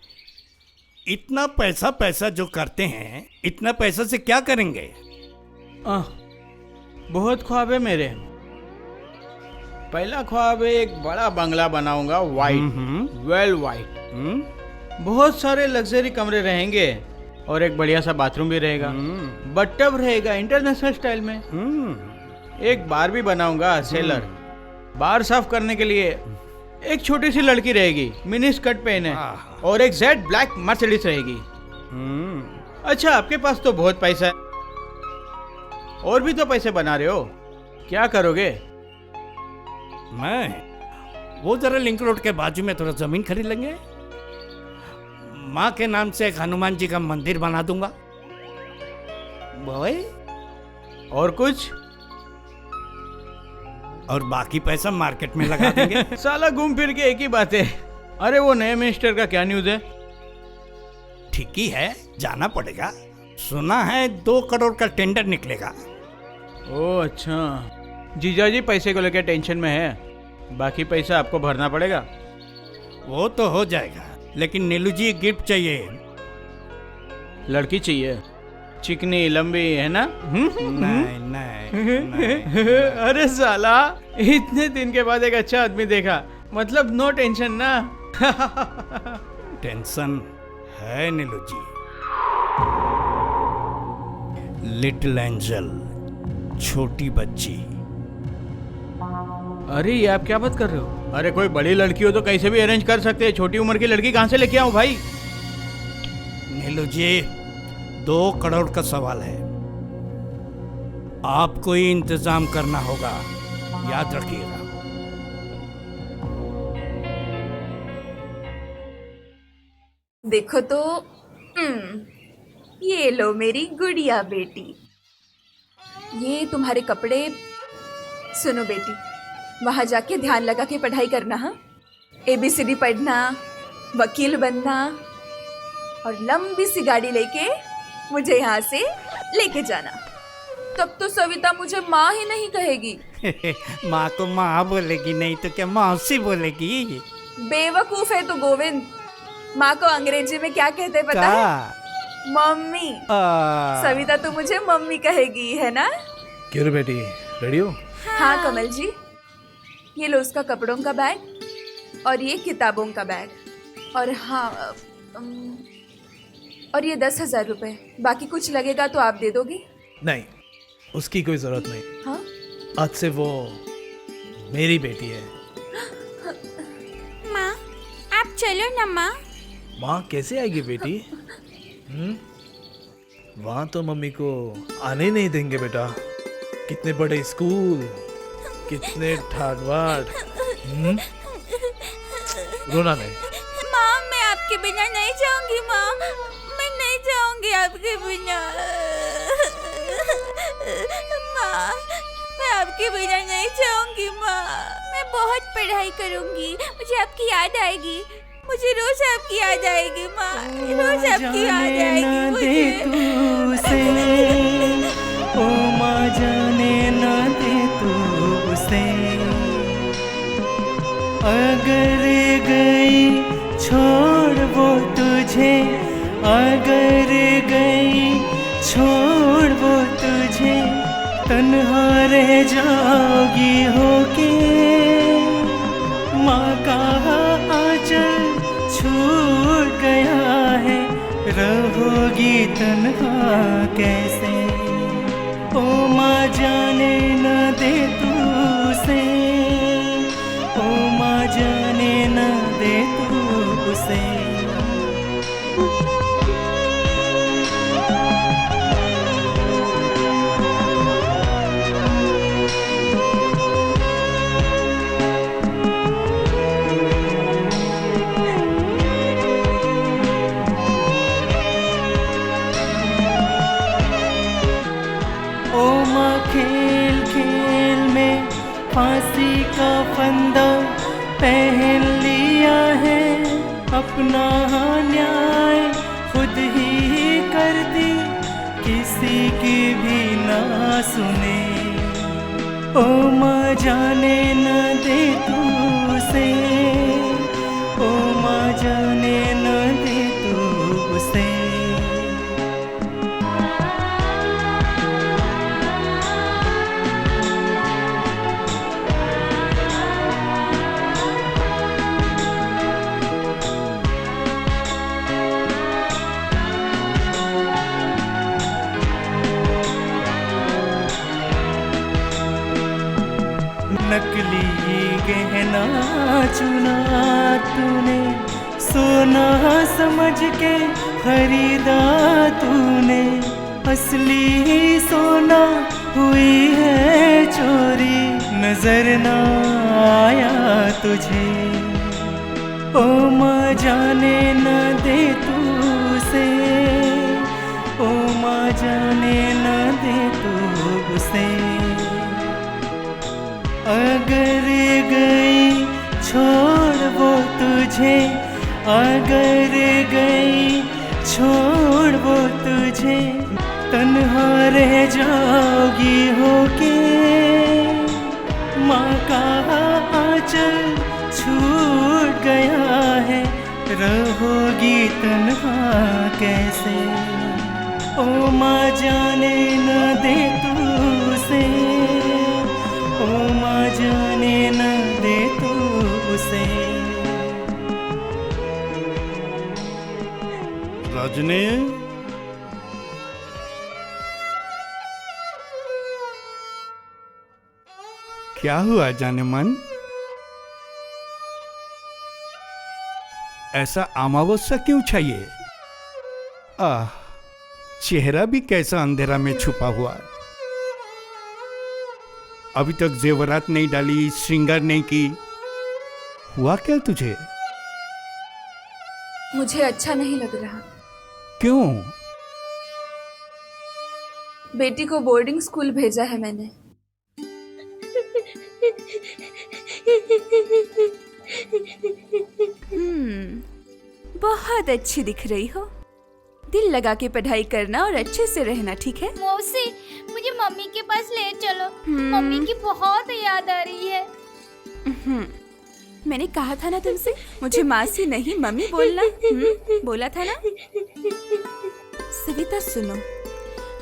इतना पैसा जो करते हैं, इतना पैसा से क्या करेंगे? बहुत ख्वाब है मेरे। पहला ख्वाब है एक बड़ा बंगला बनाऊंगा, वाइट, वेल वाइट। बहुत सारे लग्जरी कमरे रहेंगे और एक बढ़िया सा बाथरूम भी रहेगा, बटटब रहेगा इंटरनेशनल स्टाइल में। एक बार भी बनाऊंगा, सेलर। बार साफ करने के लिए एक छोटी सी लड़की रहेगी, मिनी स्कर्ट पहने, और एक जेड ब्लैक मर्सिडीज रहेगी। अच्छा, आपके पास तो बहुत पैसा है, और भी तो पैसे बना रहे हो, क्या करोगे? मैं वो जरा लिंक रोड के बाजू में थोड़ा जमीन खरीद लेंगे, माँ के नाम से एक हनुमान जी का मंदिर बना दूंगा। बॉय, और कुछ? और बाकी पैसा मार्केट में लगा देंगे। साला घूम फिर के एक ही बात है। अरे वो नए मिनिस्टर का क्या न्यूज़ है? ठीक ही है, जाना पड़ेगा। सुना है 2 करोड़ का टेंडर निकलेगा। ओह अच्छा, जीजा जी पैसे को लेकर टेंशन में है, बाकी पैसा आपको भरना पड़ेगा। वो तो हो जाएगा, लेकिन नीलू जी गिफ्ट चाहिए। लड़की चाहिए, चिकनी लंबी, है ना? नहीं, नहीं। अरे साला, इतने दिन के बाद एक अच्छा आदमी देखा, मतलब नो टेंशन ना। टेंशन है नीलू जी। लिटिल एंजल, छोटी बच्ची, अरे ये आप क्या बात कर रहे हो? अरे कोई बड़ी लड़की हो तो कैसे भी अरेंज कर सकते हैं, छोटी उम्र की लड़की कहाँ से लेके आऊं भाई? नीलू जी, 2 करोड़ का सवाल है, आपको ही इंतजाम करना होगा, याद रखिएगा। देखो तो ये लो मेरी गुड़िया बेटी, ये तुम्हारे कपड़े। सुनो बेटी, वहां जाके ध्यान लगा के पढ़ाई करना, हाँ? ABCD पढ़ना, वकील बनना, और लंबी सी गाड़ी लेके मुझे यहाँ से लेके जाना। तब तो सविता मुझे माँ ही नहीं कहेगी। माँ को माँ बोलेगी, नहीं तो क्या मौसी बोलेगी? बेवकूफ है तू गोविंद। माँ को अंग्रेजी में क्या कहते हैं पता है? मम्मी। सविता तो मुझे मम्मी कहेगी, है ना? क्यों रे बेटी, रेडी हो? हाँ कमल जी, ये लो उसका कपड़ों का बैग और ये किताबों का बैग, और हाँ और ये 10,000 रुपए। बाकी कुछ लगेगा तो आप दे दोगी? नहीं, उसकी कोई जरूरत नहीं। हाँ? आज से वो मेरी बेटी है। माँ, आप चलो ना माँ। माँ कैसे आएगी बेटी? वहाँ तो मम्मी को आने नहीं देंगे बेटा। कितने बड़े स्कूल, कितने ठाट-बाट। रोना नहीं। माँ, मैं आपके बिना नहीं जाऊंगी माँ, मैं नहीं जाऊंगी आपके बिना। माँ, मैं आपके बिना नहीं जाऊंगी माँ, मैं बहुत पढ़ाई करूंगी, मुझे आपकी याद आएगी, मुझे रोज आपकी याद आएगी माँ, रोज आपकी याद आएगी मुझे। ओ माँ जाने ना दे तू उसे, अगर गई छोड़ वो तुझे, अगर गई छोड़ वो तुझे, तन्हा रह जाओगी होके, माँ का आंचल छूट गया है, रहोगी तन्हा कैसे? ओ माँ जाने न दे तू उसे, ओ माँ जाने न दे तू उसे। खेल खेल में फांसी का फंदा पहन लिया है, अपना न्याय खुद ही करती, किसी की भी ना सुने। ओ माँ जाने न दे तू उसे, ओ माँ जाने न दे तू उसे। नकली गहना चुना तूने, सोना समझ के खरीदा तूने, असली सोना हुई है चोरी, नजर ना आया तुझे। ओ माँ जाने न दे तू उसे, ओ माँ जाने न दे तू उसे। अगर गई छोड़ वो तुझे, अगर गई छोड़ वो तुझे, तन्हा रह जाओगी होके, माँ का आंचल छूट गया है, रहोगी तन्हा कैसे? ओ माँ जाने न दे तू उसे, ओ माँ जाने न दे तू उसे। रजनी, क्या हुआ जाने मन? ऐसा अमावस्या क्यों चाहिए? आह, चेहरा भी कैसा अंधेरा में छुपा हुआ। अभी तक जेवरात नहीं डाली, श्रृंगार नहीं की। हुआ क्या तुझे? मुझे अच्छा नहीं लग रहा। क्यों? बेटी को बोर्डिंग स्कूल भेजा है मैंने। बहुत अच्छी दिख रही हो। दिल लगा के पढ़ाई करना और अच्छे से रहना, ठीक है? मौसी, मुझे मम्मी के पास ले चलो। मम्मी की बहुत याद आ रही है। मैंने कहा था ना तुमसे, मुझे मासी नहीं मम्मी बोलना। बोला था ना? सविता सुनो,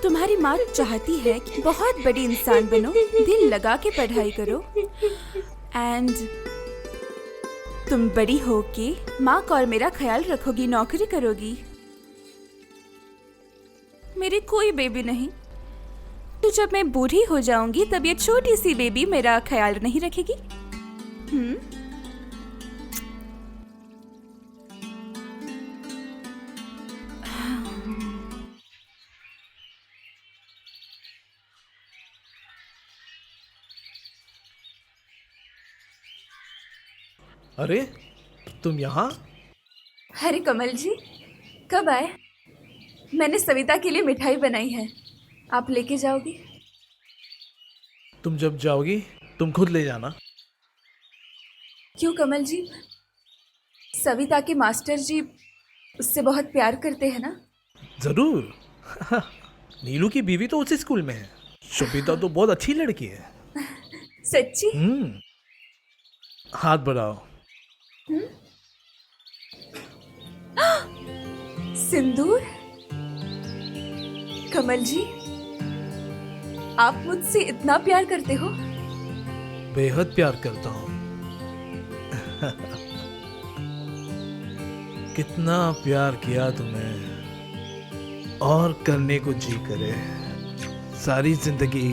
तुम्हारी माँ चाहती है कि बहुत बड़ी इंसान बनो, दिल लगा के पढ़ाई करो एंड तुम बड़ी होके माँ का और मेरा ख्याल रखोगी, नौकरी करोगी। मेरी कोई बेबी नहीं, तो जब मैं बूढ़ी हो जाऊंगी तब ये छोटी सी बेबी मेरा ख्याल नहीं रखेगी। अरे तुम यहाँ? अरे कमल जी, कब आए? मैंने सविता के लिए मिठाई बनाई है, आप लेके जाओगी? तुम जब जाओगी तुम खुद ले जाना। क्यों कमल जी? सविता के मास्टर जी उससे बहुत प्यार करते हैं ना? जरूर। नीलू की बीवी तो उसी स्कूल में है। शोभिता तो बहुत अच्छी लड़की है। सच्ची? हाथ बढ़ाओ। सिंदूर? कमल जी, आप मुझसे इतना प्यार करते हो? बेहद प्यार करता हूँ। कितना प्यार किया तुम्हें और करने को जी करे। सारी जिंदगी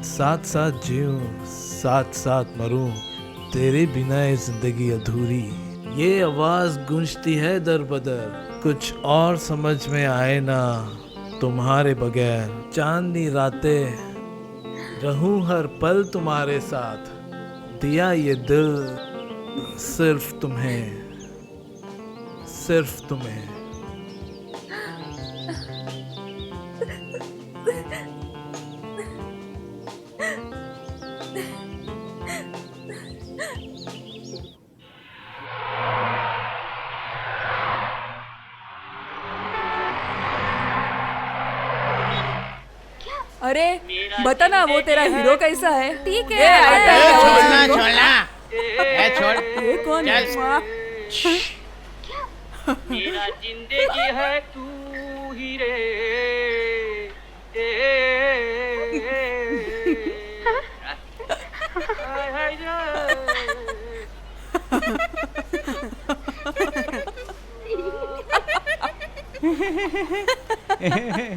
साथ साथ जीऊं, साथ साथ मरूं, तेरे बिना ये जिंदगी अधूरी। ये आवाज गूंजती है दर बदर, कुछ और समझ में आए ना तुम्हारे बगैर। चांदनी रातें रहूं हर पल तुम्हारे साथ, दिया ये दिल सिर्फ तुम्हें, सिर्फ तुम्हें। अरे बता ना, वो तेरा हीरो कैसा है? ठीक है, छोड़ना छोड़ना, छोड़। ये कौन है? मेरा जिंदगी है तू ही रे।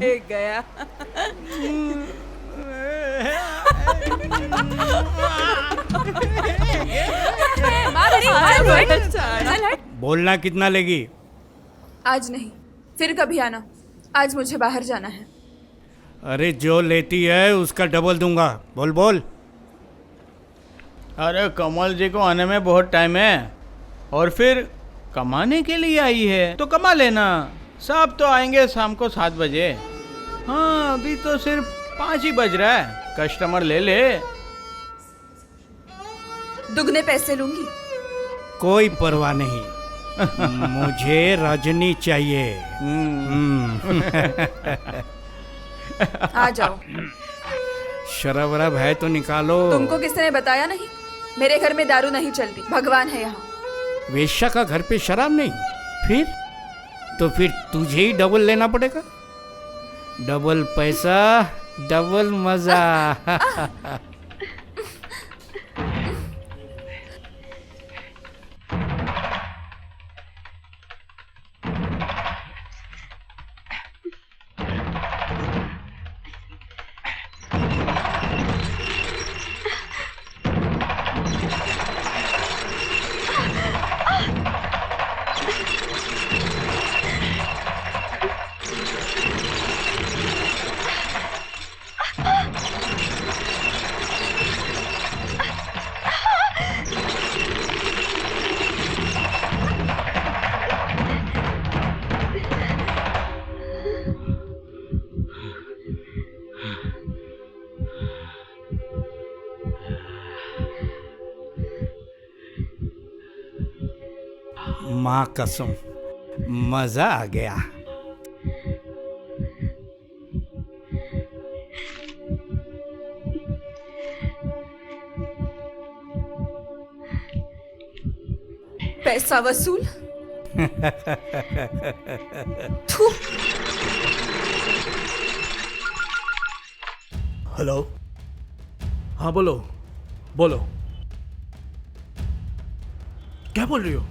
एक गया। बोलना कितना लेगी? आज नहीं, फिर कभी आना। आज मुझे बाहर जाना है। अरे जो लेती है उसका डबल दूंगा। बोल बोल। अरे कमल जी को आने में बहुत टाइम है, और फिर कमाने के लिए आई है तो कमा लेना। सब तो आएंगे शाम को 7 बजे। हाँ, अभी तो सिर्फ 5 ही बज रहा है। कस्टमर ले ले। दुगने पैसे लूंगी। कोई परवाह नहीं। मुझे रजनी चाहिए। आ जाओ। शराब वराब है तो निकालो। तुमको किसने बताया? नहीं, मेरे घर में दारू नहीं चलती, भगवान है यहाँ। वेश्या का घर पे शराब नहीं? फिर तुझे ही डबल लेना पड़ेगा। डबल पैसा, डबल मजा। माँ कसम मजा आ गया। पैसा वसूल। थू। हेलो। हाँ बोलो बोलो, क्या बोल रही हो?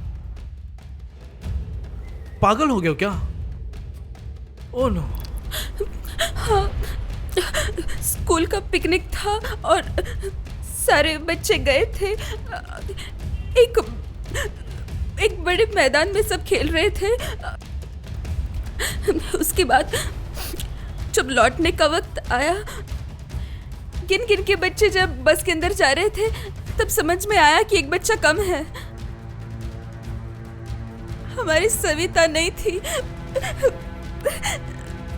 पागल हो गए हो क्या? Oh no. स्कूल का पिकनिक था और सारे बच्चे गए थे। एक बड़े मैदान में सब खेल रहे थे। उसके बाद जब लौटने का वक्त आया, गिन गिन के बच्चे जब बस के अंदर जा रहे थे, तब समझ में आया कि एक बच्चा कम है। हमारी सविता नहीं थी।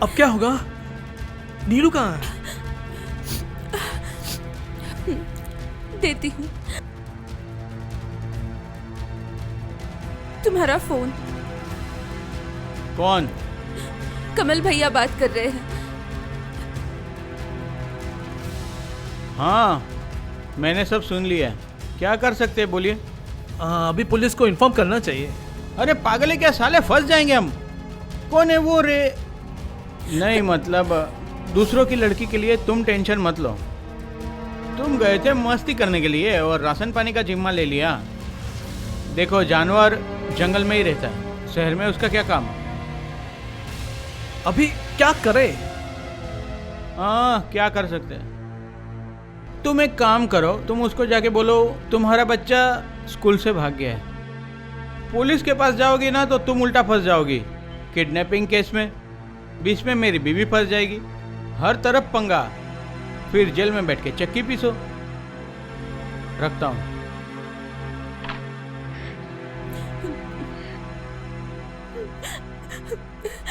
अब क्या होगा? नीलू कहाँ है? देती हूँ तुम्हारा फोन। कौन? कमल भैया बात कर रहे हैं। हाँ, मैंने सब सुन लिया। क्या कर सकते हैं, बोलिए। अभी पुलिस को इन्फॉर्म करना चाहिए। अरे पागल है क्या साले, फंस जाएंगे हम। कौन है वो रे? नहीं मतलब दूसरों की लड़की के लिए तुम टेंशन मत लो। तुम गए थे मस्ती करने के लिए और राशन पानी का जिम्मा ले लिया। देखो, जानवर जंगल में ही रहता है, शहर में उसका क्या काम। अभी क्या करे? हाँ, क्या कर सकते हैं। तुम एक काम करो, तुम उसको जाके बोलो तुम्हारा बच्चा स्कूल से भाग गया है। पुलिस के पास जाओगी ना तो तुम उल्टा फंस जाओगी। किडनैपिंग केस में बीच में मेरी बीवी फंस जाएगी। हर तरफ पंगा, फिर जेल में बैठ के चक्की पीसो। रखता हूँ।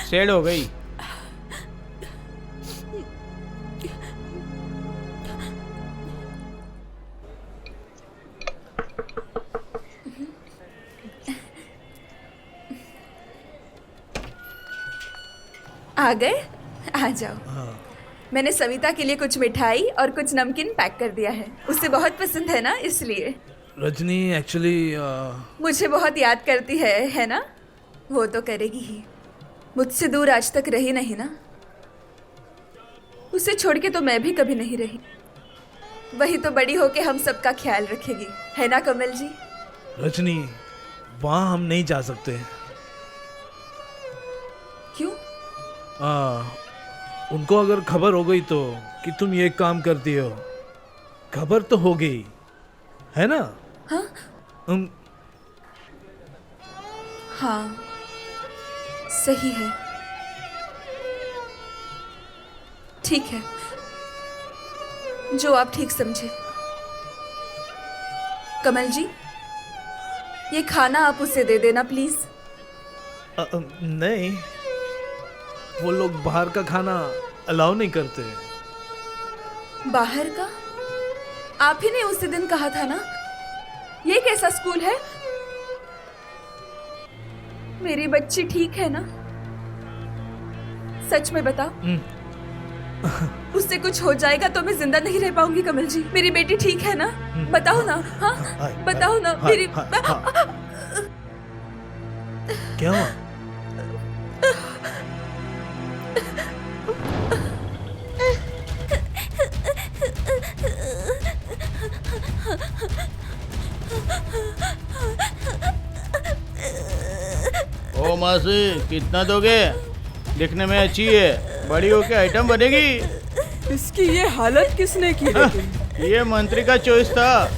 सेड हो गई। आ गए? आ जाओ। मैंने सविता के लिए कुछ मिठाई और कुछ नमकीन पैक कर दिया है। उसे बहुत पसंद है ना, इसलिए। रजनी एक्चुअली मुझे बहुत याद करती है ना? वो तो करेगी ही। मुझसे दूर आज तक रही नहीं ना। उसे छोड़ के तो मैं भी कभी नहीं रही। वही तो बड़ी होके हम सबका ख्याल रखेगी, है ना कमल जी? रजनी, वहाँ हम नहीं जा सकते। क्यों? उनको अगर खबर हो गई तो कि तुम ये काम करती हो, खबर तो हो गई है ना? हाँ? हाँ, सही है। ठीक है, जो आप ठीक समझे। कमल जी, ये खाना आप उसे दे देना प्लीज। नहीं, वो लोग बाहर का खाना अलाउ नहीं करते। बाहर का? आप ही ने उसी दिन कहा था ना। ये कैसा स्कूल है? मेरी बच्ची ठीक है ना? सच में बताओ। उससे कुछ हो जाएगा तो मैं जिंदा नहीं रह पाऊंगी कमल जी। मेरी बेटी ठीक है ना? बताओ ना। हाँ, बताओ ना। मेरी क्या हुआ? ओ मासी, कितना दोगे? दिखने में अच्छी है, बड़ी होके आइटम बनेगी। इसकी ये हालत किसने की? ये मंत्री का चॉइस था।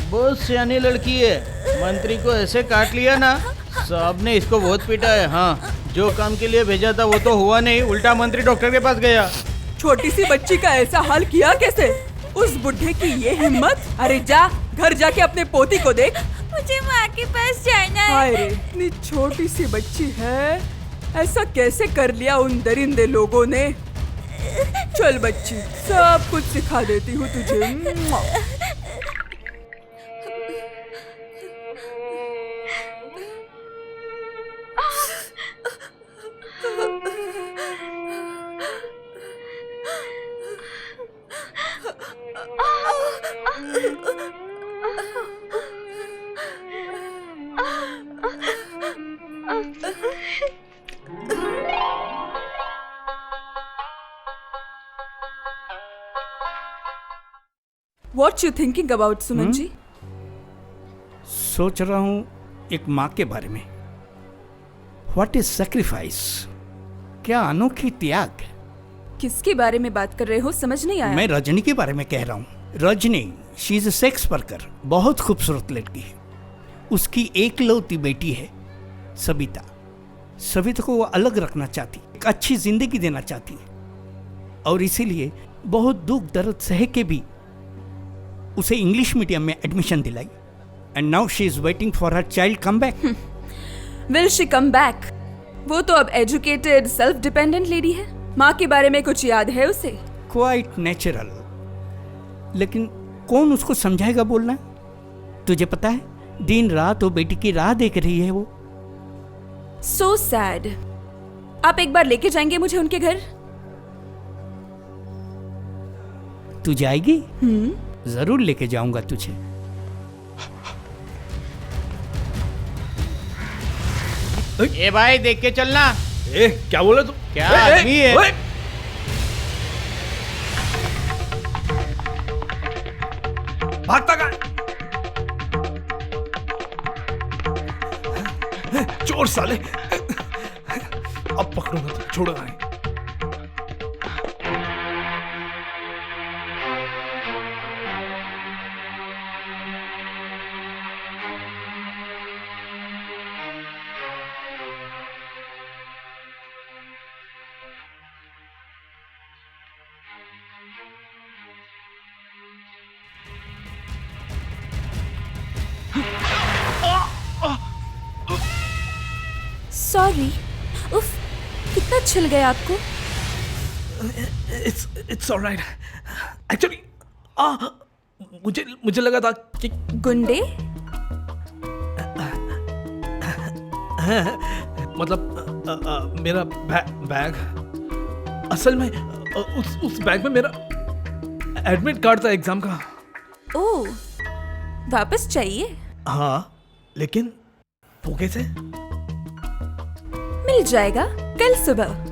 बहुत सियानी लड़की है। मंत्री को ऐसे काट लिया ना, साहब ने इसको बहुत पीटा है। हाँ, जो काम के लिए भेजा था वो तो हुआ नहीं, उल्टा मंत्री डॉक्टर के पास गया। छोटी सी बच्ची का ऐसा हाल किया कैसे? उस बुढ़े की ये हिम्मत! अरे जा, घर जाके अपने पोती को देख। मुझे माँ के पास जाना है। हाय रे, इतनी छोटी सी बच्ची है, ऐसा कैसे कर लिया उन दरिंदे लोगों ने? चल बच्ची, सब कुछ सिखा देती हूँ तुझे। What you thinking about, Suman ji? सोच रहा हूँ एक माँ के बारे में। What is sacrifice? क्या अनोखी त्याग। किसके बारे में बात कर रहे हो, समझ नहीं आया। मैं रजनी के बारे में कह रहा हूँ। Rajni, she is a sex worker, बहुत खूबसूरत लड़की है। उसकी एकलौती बेटी है सविता। सविता को वो अलग रखना चाहती, एक अच्छी जिंदगी देना चाहती है, और इसीलिए बहुत दुख दर्द सह के भी उसे इंग्लिश मीडियम में एडमिशन दिलाई। And now she is waiting for her child come back. Will she come back? वो तो अब एजुकेटेड सेल्फ डिपेंडेंट लेडी है। माँ के बारे में कुछ याद है उसे? क्वाइट नेचुरल, लेकिन कौन उसको समझाएगा बोलना? तुझे पता है, दिन रात वो बेटी की राह देख रही है वो। So sad. आप एक बार लेके जाएंगे मुझे उनके घर? तू जाएगी? जरूर लेके जाऊंगा तुझे। ए भाई, देख के चलना। ए, क्या बोला तू? क्या आदमी है? ओए! भागता कहाँ? चोर साले! अब पकड़ूंगा तो छोड़ो नहीं। सॉरी। उफ, कितना छिल गया आपको। It's alright. Actually, मुझे लगा था कि गुंडे? मतलब मेरा बैग असल में उस बैग में मेरा एडमिट कार्ड था एग्जाम का। ओह, वापस चाहिए? हाँ, लेकिन वो कैसे? मिल जाएगा कल सुबह।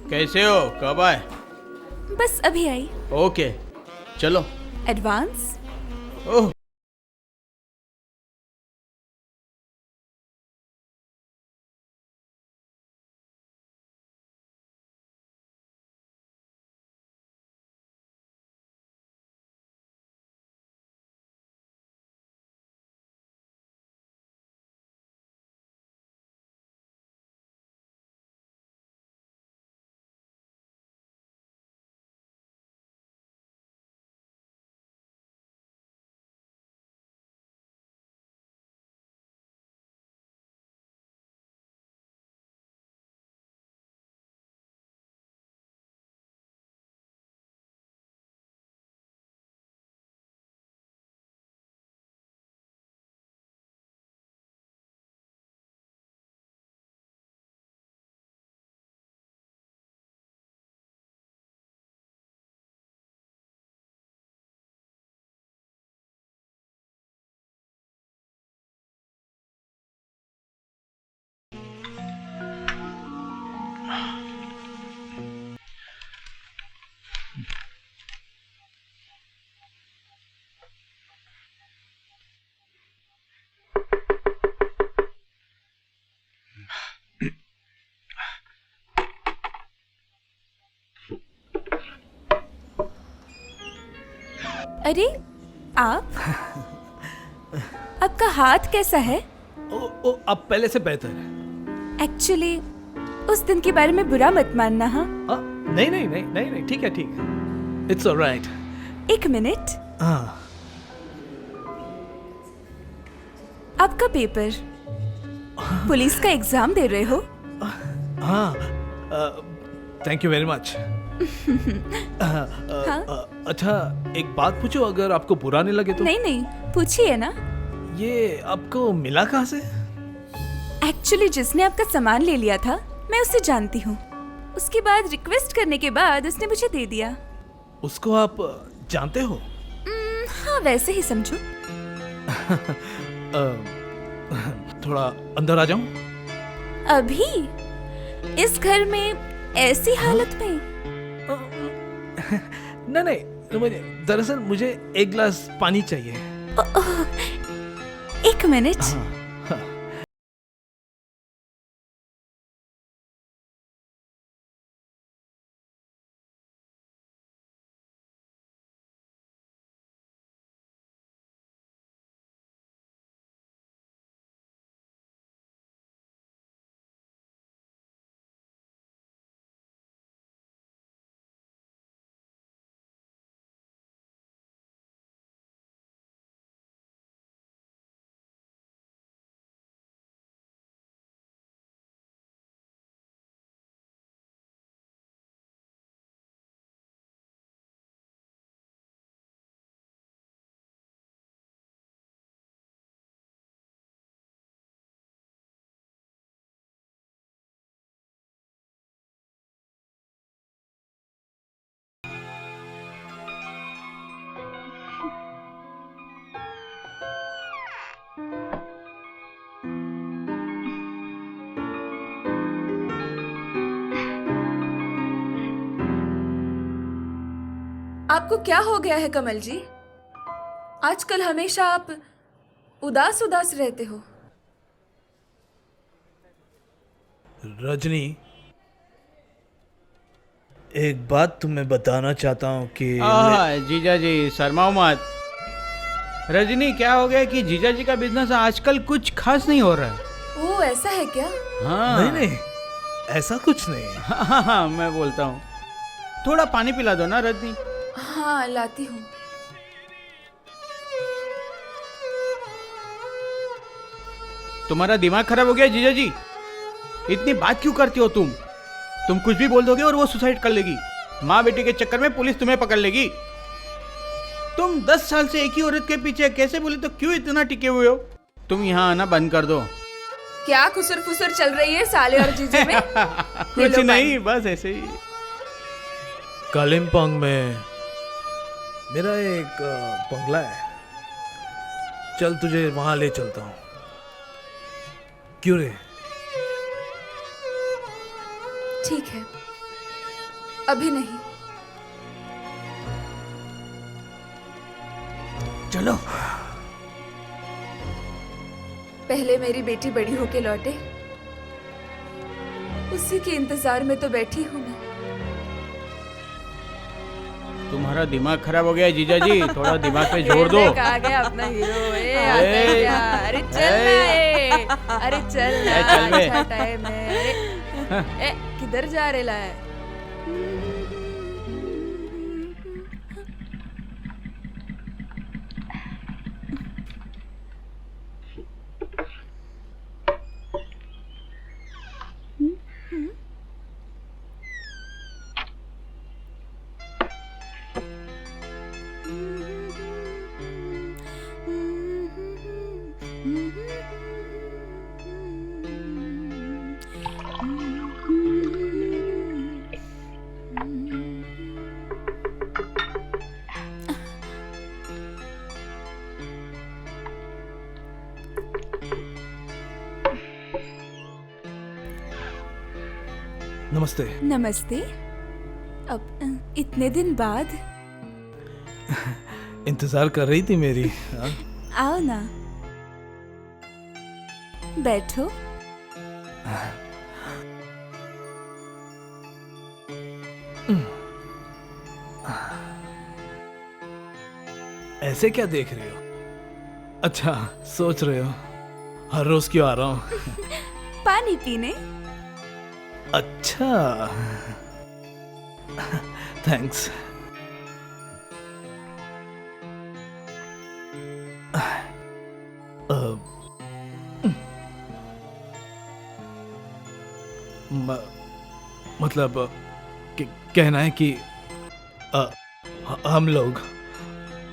कैसे हो? कब आए? बस अभी आई। ओके, चलो। एडवांस? ओह, अरे आप आपका हाथ कैसा है? अब पहले से बेहतर है। एक्चुअली उस दिन के बारे में बुरा मत मानना। हाँ, नहीं, ठीक है। It's alright. एक मिनट, हाँ आपका पेपर, पुलिस का एग्जाम दे रहे हो? हाँ, थैंक यू वेरी मच। अच्छा एक बात पूछो, अगर आपको बुरा नहीं लगे तो। नहीं नहीं, पूछिए ना। ये आपको मिला कहाँ से? एक्चुअली जिसने आपका सामान ले लिया था, मैं उसे जानती हूँ। उसके बाद रिक्वेस्ट करने के बाद उसने मुझे दे दिया। उसको आप जानते हो? हाँ वैसे ही समझो। थोड़ा अंदर आ जाऊं? अभी इस घर में ऐसी हालत में? नहीं, मुझे दरअसल मुझे एक गिलास पानी चाहिए। एक मिनट। आपको क्या हो गया है कमल जी? आजकल हमेशा आप उदास उदास रहते हो। रजनी, एक बात तुम्हें बताना चाहता हूँ कि जीजा जी शर्माओ मत। रजनी क्या हो गया कि जीजा जी का बिजनेस आजकल कुछ खास नहीं हो रहा है। ओ ऐसा है क्या? हाँ नहीं, ऐसा कुछ नहीं। हाँ, मैं बोलता हूँ। थोड़ा पानी पिला दो ना रजनी। हाँ लाती हूँ। तुम्हारा दिमाग खराब हो गया जीजा जी? इतनी बात क्यों करती हो तुम? तुम कुछ भी बोल दोगे और वो सुसाइड कर लेगी। माँ बेटी के चक्कर में पुलिस तुम्हें पकड़ लेगी। तुम 10 साल से एक ही औरत के पीछे, कैसे बोले तो क्यों इतना टिके हुए हो? तुम यहाँ आना बंद कर दो। क्या खुसर फुसर चल रही है साले और जीजे में? कुछ नहीं, बस ऐसे ही। कालिम्पोंग में मेरा एक बंगला है, चल तुझे वहां ले चलता हूँ। क्यों रे? ठीक है, अभी नहीं। चलो। पहले मेरी बेटी बड़ी होके लौटे, उसी के इंतजार में तो बैठी हूँ मैं। तुम्हारा दिमाग खराब हो गया है जीजा जी, थोड़ा दिमाग पे जोर दो। आ गया अपना हीरो। अरे चल ना, अरे चल ना, चल बे। अच्छा टाइम है। किधर जा रहे ला है? नमस्ते। नमस्ते। अब इतने दिन बाद इंतजार कर रही थी मेरी। हाँ? आओ ना, बैठो। ऐसे क्या देख रही हो? अच्छा सोच रहे हो हर रोज क्यों आ रहा हूँ? पानी पीने। अच्छा थैंक्स। मतलब कहना है कि हम लोग,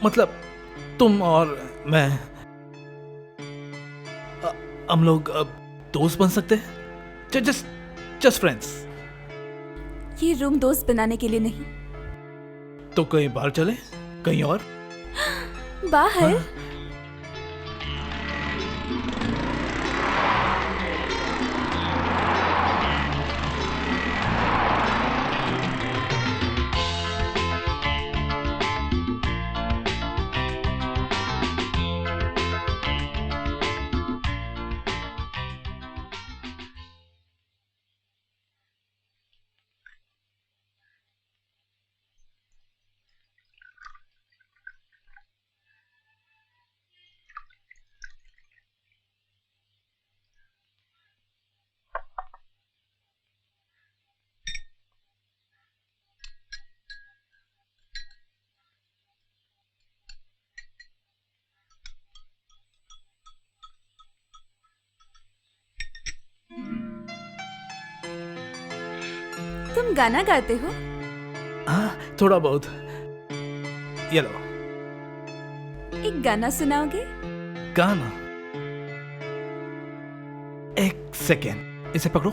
मतलब तुम और मैं, हम लोग दोस्त बन सकते हैं, जस्ट फ्रेंड्स। ये रूम दोस्त बनाने के लिए नहीं। तो कहीं बाहर चले, कहीं और बाहर? हाँ? तुम गाना गाते हो? हाँ, थोड़ा बहुत। ये लो। एक गाना सुनाओगे? गाना? एक सेकेंड, इसे पकड़ो।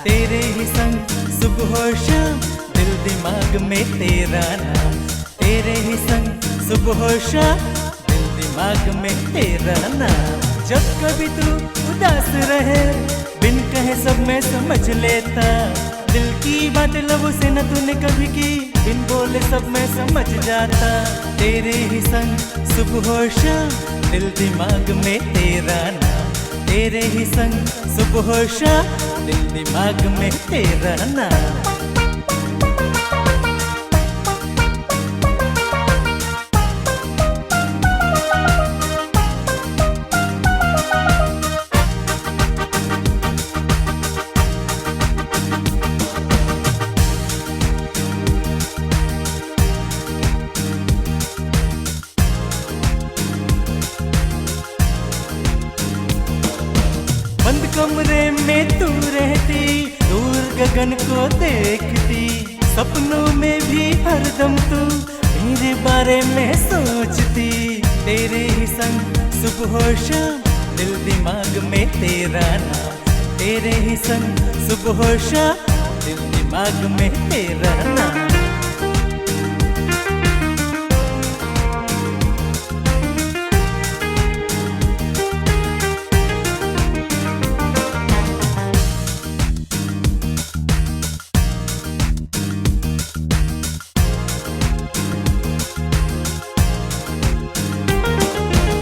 तेरे ही संग सुबह शाम दिल दिमाग में तेरा नाम, तेरे ही संग सुबह शाम दिल दिमाग में तेरा नाम। जब कभी तू उदास रहे बिन कहे सब मैं समझ लेता, दिल की बात लबों से न तूने कभी की, बिन बोले सब मैं समझ जाता। तेरे ही संग सुबह शाम दिल दिमाग में तेरा नाम, तेरे ही संग सुबह शाम दिल दिमाग में तेरा नाम। बंद कमरे में तू रहती, दूर गगन को देखती, सपनों में भी हरदम तू मेरे बारे में सोचती। तेरे ही संग सुबह शाम दिल दिमाग में तेरा नाम, तेरे ही संग सुबह शाम दिल दिमाग में तेरा नाम।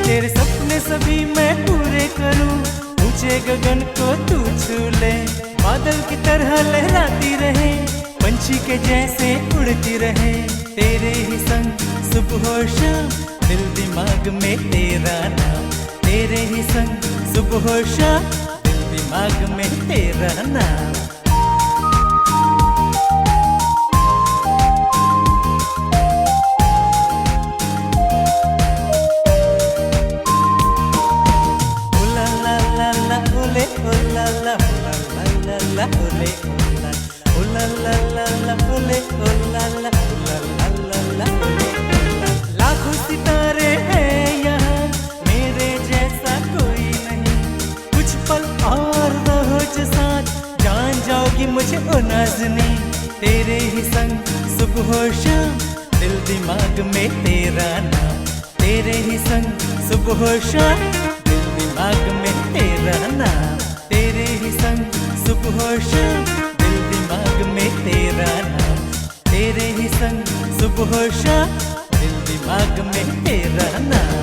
तेरे सपने सभी मैं पूरे करूं, ऊंचे गगन को तू छू ले, बादल की तरह लहराती रहे, पंछी के जैसे उड़ती रहे। तेरे ही संग सुबह शाम दिल दिमाग में तेरा नाम, तेरे ही संग सुबह शाम दिल दिमाग में तेरा नाम। लाखों सितारे हैं यहाँ, मेरे जैसा कोई नहीं, कुछ पल और रहो लगी मुझे ओ नाज़नी, तेरे ही संग सुबह शाम, दिल दिमाग में तेरा नाम। तेरे ही संग सुबह शाम, दिल दिमाग में तेरा नाम। तेरे ही संग सुबह शाम, दिल दिमाग में तेरा नाम। तेरे ही संग सुबह शाम, दिल दिमाग में तेरा नाम।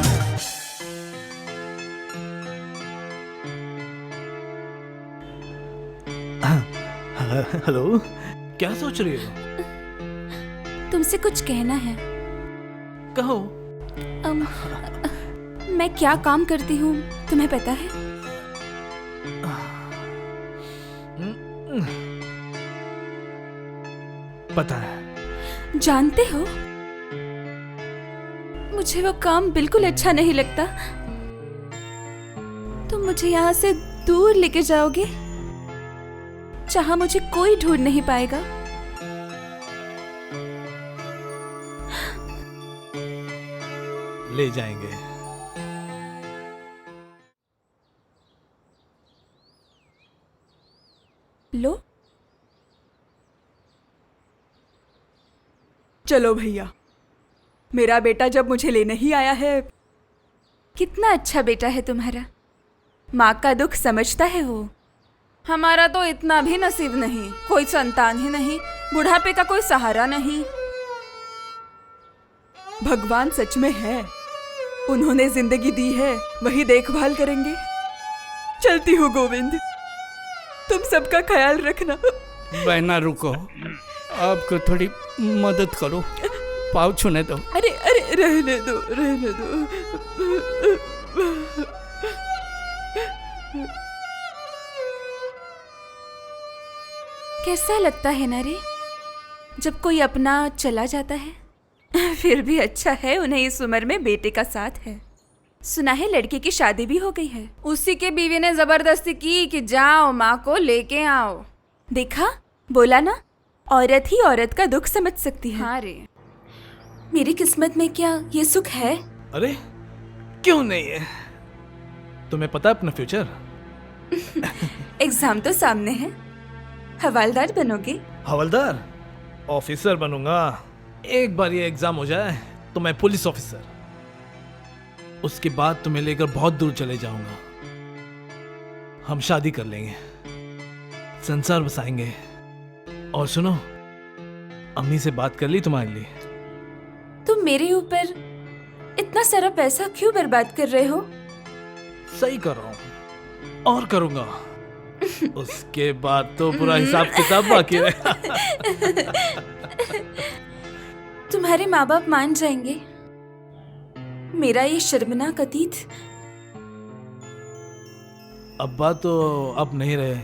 हेलो, क्या सोच रही हो? तुमसे कुछ कहना है। कहो। मैं क्या काम करती हूँ तुम्हें पता है? पता है। जानते हो, मुझे वो काम बिल्कुल अच्छा नहीं लगता। तुम मुझे यहाँ से दूर लेके जाओगे, जहाँ मुझे कोई ढूंढ नहीं पाएगा। ले जाएंगे। लो, चलो भैया, मेरा बेटा जब मुझे लेने ही आया है। कितना अच्छा बेटा है तुम्हारा। माँ का दुख समझता है वो। हमारा तो इतना भी नसीब नहीं, कोई संतान ही नहीं, बुढ़ापे का कोई सहारा नहीं। भगवान सच में है, उन्होंने जिंदगी दी है, वही देखभाल करेंगे। चलती हूँ गोविंद, तुम सबका ख्याल रखना। बहना रुको, आपको थोड़ी मदद करो, पाँव छूने दो। अरे अरे, रहने दो, रहने दो। कैसा लगता है ना रे, जब कोई अपना चला जाता है। फिर भी अच्छा है उन्हें इस उम्र में बेटे का साथ है। सुना है लड़की की शादी भी हो गई है। उसी के बीवी ने जबरदस्ती की कि जाओ माँ को लेके आओ। देखा, बोला ना, औरत ही औरत का दुख समझ सकती है। हाँ रे, मेरी किस्मत में क्या ये सुख है? अरे क्यों नहीं है? तुम्हें पता है अपना फ्यूचर? एग्जाम तो सामने है। हवालदार बनोगे? हवलदार? ऑफिसर बनूंगा। एक बार ये एग्जाम हो जाए तो मैं पुलिस ऑफिसर। उसके बाद तुम्हें लेकर बहुत दूर चले जाऊंगा। हम शादी कर लेंगे, संसार बसाएंगे। और सुनो, अम्मी से बात कर ली तुम्हारे लिए? तुम मेरे ऊपर इतना सारा पैसा क्यों बर्बाद कर रहे हो? सही कर रहा हूं और करूंगा। उसके बाद तो पूरा हिसाब किताब बाकी रहेगा। तुम्हारे माँ बाप मान जाएंगे मेरा ये शर्मनाक अतीत? अब्बा तो अब नहीं रहे,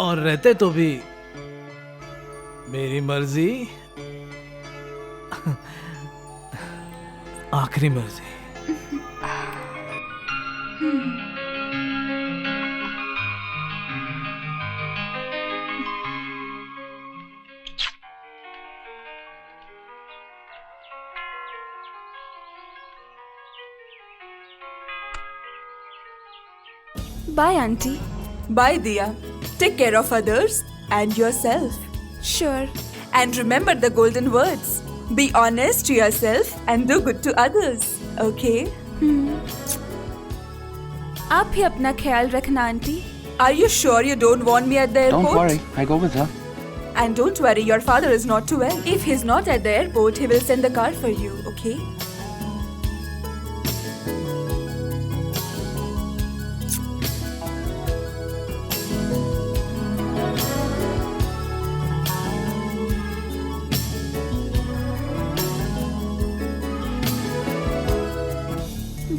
और रहते तो भी मेरी मर्जी, आखिरी मर्जी। Bye, auntie. Bye, Diya. Take care of others and yourself. Sure. And remember the golden words. Be honest to yourself and do good to others. Okay? आप भी अपना ख्याल रखना aunty. Are you sure you don't want me at the airport? Don't worry, I go with her. And don't worry, your father is not too well. If he's not at the airport, he will send the car for you. Okay?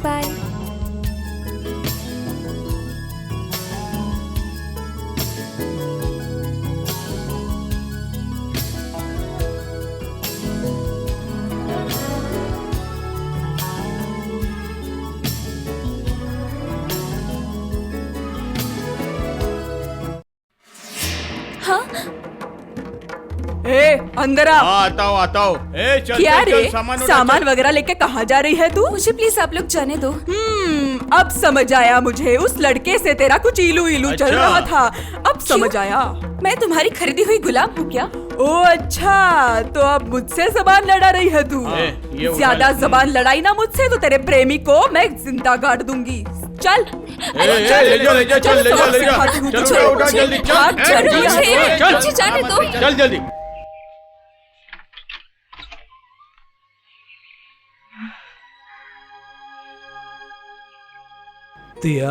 Bye. ए, अंदर आ। आता हूँ। ए, चल क्या चल, रे, चल, सामान उठा, सामान चल। वगैरह लेके कहाँ जा रही है तू? मुझे प्लीज आप लोग जाने दो। अब समझ आया मुझे, उस लड़के से तेरा कुछ इलू इलू चल अच्छा। रहा था। अब समझ आया। मैं तुम्हारी खरीदी हुई गुलाम हूँ क्या? ओ अच्छा, तो अब मुझसे जबान लड़ा रही है तू। ये उठा ज्यादा ले। जबान लड़ाई ना मुझसे तो तेरे प्रेमी को मैं जिंदा गाड़ दूंगी। चल ले जा, ले जा, चल, ले जा, ले जा। चल, उठा, जल्दी, चल। भाग, चल, जल्दी चल, से। चल, मुझे जाने दो। चल जल्दी। दिया,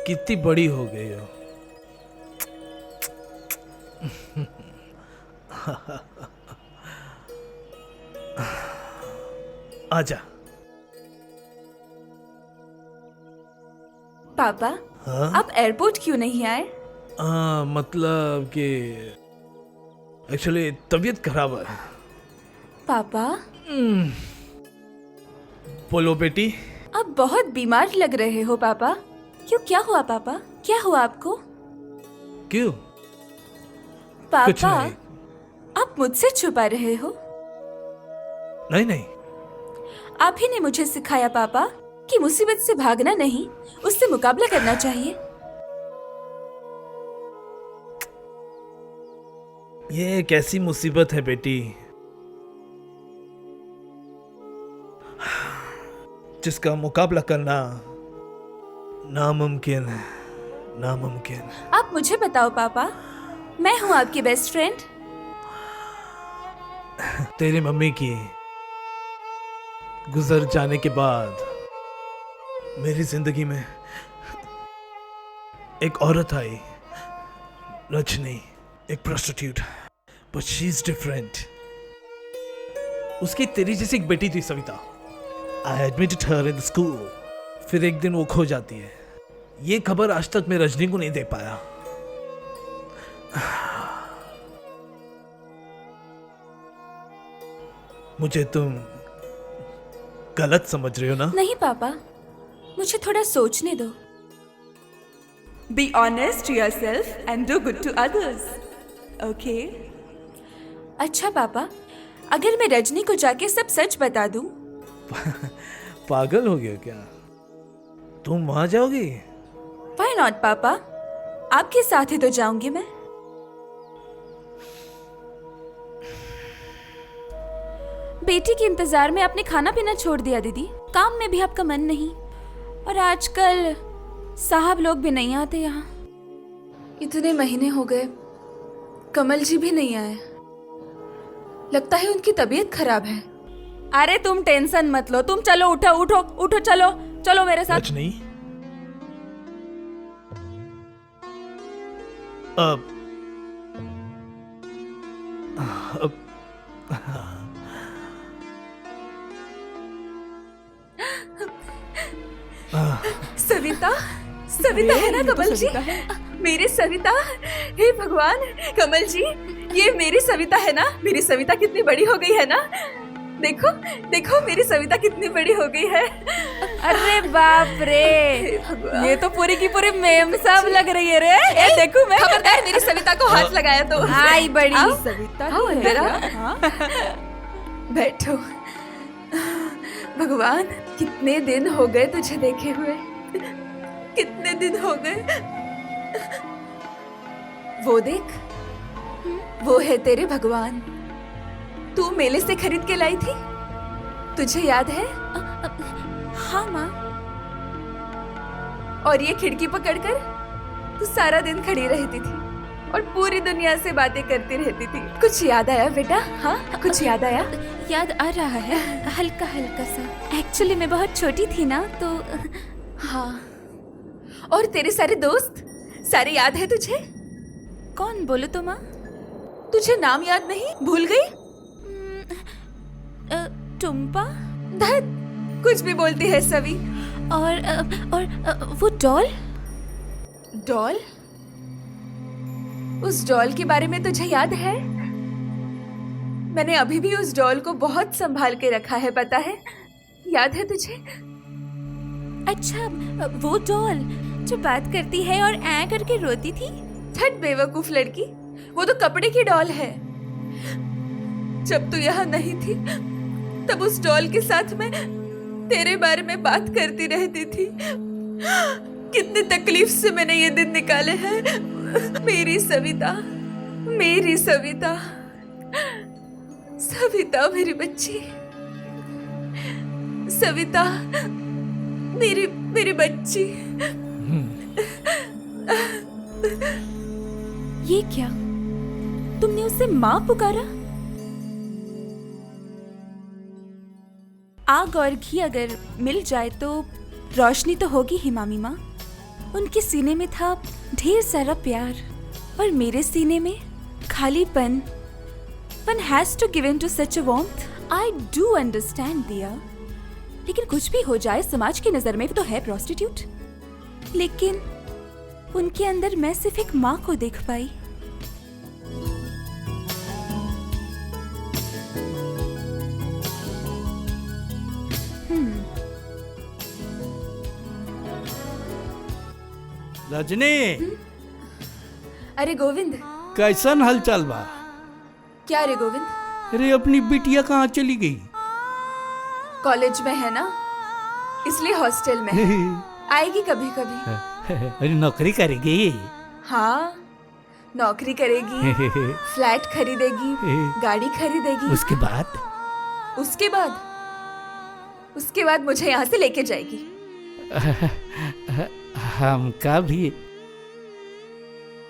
कितनी बड़ी हो गई हो। आजा। पापा, हाँ? आप एयरपोर्ट क्यों नहीं आए? मतलब कि एक्चुअली तबीयत खराब है। पापा, बोलो बेटी। आप बहुत बीमार लग रहे हो पापा। क्यों, क्या हुआ पापा? क्या हुआ आपको? क्यों? कुछ पापा, नहीं। आप मुझसे छुपा रहे हो? नहीं नहीं, आप ही ने मुझे सिखाया पापा कि मुसीबत से भागना नहीं, उससे मुकाबला करना चाहिए। ये एक ऐसी मुसीबत है बेटी जिसका मुकाबला करना नामुमकिन है, नामुमकिन। आप मुझे बताओ पापा, मैं हूँ आपकी बेस्ट फ्रेंड। तेरी मम्मी की गुजर जाने के बाद मेरी जिंदगी में एक औरत आई, रजनी, एक prostitute, but she is different. उसकी तेरी जैसी एक बेटी थी सविता। आई एडमिटेड हर इन स्कूल। फिर एक दिन वो खो जाती है। ये खबर आज तक मैं रजनी को नहीं दे पाया। मुझे तुम गलत समझ रहे हो ना? नहीं पापा, मुझे थोड़ा सोचने दो। Be honest to yourself and do good to others. Okay? अच्छा पापा, अगर मैं रजनी को जाके सब सच बता दूं? पागल हो गया क्या? तुम वहां जाओगी? Why not पापा? आपके साथ ही तो जाऊंगी मैं। बेटी के इंतजार में आपने खाना पीना छोड़ दिया दीदी। काम में भी आपका मन नहीं, और आजकल साहब लोग भी नहीं आते यहाँ। इतने महीने हो गए, कमल जी भी नहीं आए। लगता है उनकी तबीयत खराब है। अरे तुम टेंशन मत लो, तुम चलो, उठो उठो उठो, चलो चलो मेरे साथ। रजनी, अब सविता, सविता है ना कमल जी? मेरी सविता, हे भगवान, कमल जी, ये मेरी सविता है ना? मेरी सविता कितनी बड़ी हो गई है ना? देखो देखो, मेरी सविता कितनी बड़ी हो गई है। अरे बाप रे, ये तो पूरी की पूरी मेम साहब लग रही है रे। ये देखो मैं, खबरदार मेरी सविता को हाथ लगाया तो। आई बड़ी आओ, सविता आओ है अंदर आओ। क्या? हाँ? बैठो। भगवान, कितने दिन हो गए तुझे देखे हुए, कितने दिन हो गए। वो देख, वो है तेरे भगवान। तू मेले से खरीद के लाई थी, तुझे याद है? हाँ माँ। और ये खिड़की पकड़कर तू सारा दिन खड़ी रहती थी और पूरी दुनिया से बातें करती रहती थी। कुछ याद आया बेटा? हाँ, कुछ याद आया? याद आ रहा है, हल्का हल्का सा। एक्चुअली मैं बहुत छोटी थी ना, तो हाँ। और तेरे सारे दोस्त सारे याद है तुझे? कौन, बोलो तो माँ? तुझे नाम याद नहीं? भूल गई? टुम्पा धत, कुछ भी बोलती है सवी। और वो डॉल। डॉल? उस डॉल के बारे में तुझे याद है? मैंने अभी भी उस डॉल को बहुत संभाल के रखा है, पता है? याद है तुझे? अच्छा, वो डॉल जो बात करती है और ऐ करके रोती थी। धत बेवकूफ लड़की, वो तो कपड़े की डॉल है। जब तू यहाँ नहीं थी तब उस डॉल के साथ मैं तेरे बारे में बात करती रहती थी। कितनी तकलीफ से मैंने ये दिन निकाले हैं। मेरी सविता, मेरी सविता, सविता मेरी बच्ची, सविता मेरी मेरी बच्ची। ये क्या, तुमने उसे माँ पुकारा? आग और घी अगर मिल जाए तो रोशनी तो होगी ही मामी माँ। उनके सीने में था ढेर सारा प्यार और मेरे सीने में खालीपन। One has to give in to such a warmth. I do understand, दिया। लेकिन कुछ भी हो जाए, समाज की नजर में तो है प्रोस्टिट्यूट। लेकिन उनके अंदर मैं सिर्फ एक माँ को देख पाई। रजनी, अरे गोविंद, कैसन हलचल बा? क्या रे गोविंद? अरे अपनी बिटिया कहाँ चली गई? कॉलेज में है ना, इसलिए हॉस्टल में है। आएगी कभी कभी। अरे नौकरी करेगी? हाँ, नौकरी करेगी, फ्लैट खरीदेगी, गाड़ी खरीदेगी। उसके बाद? उसके बाद मुझे यहाँ से लेके जाएगी। हमका भी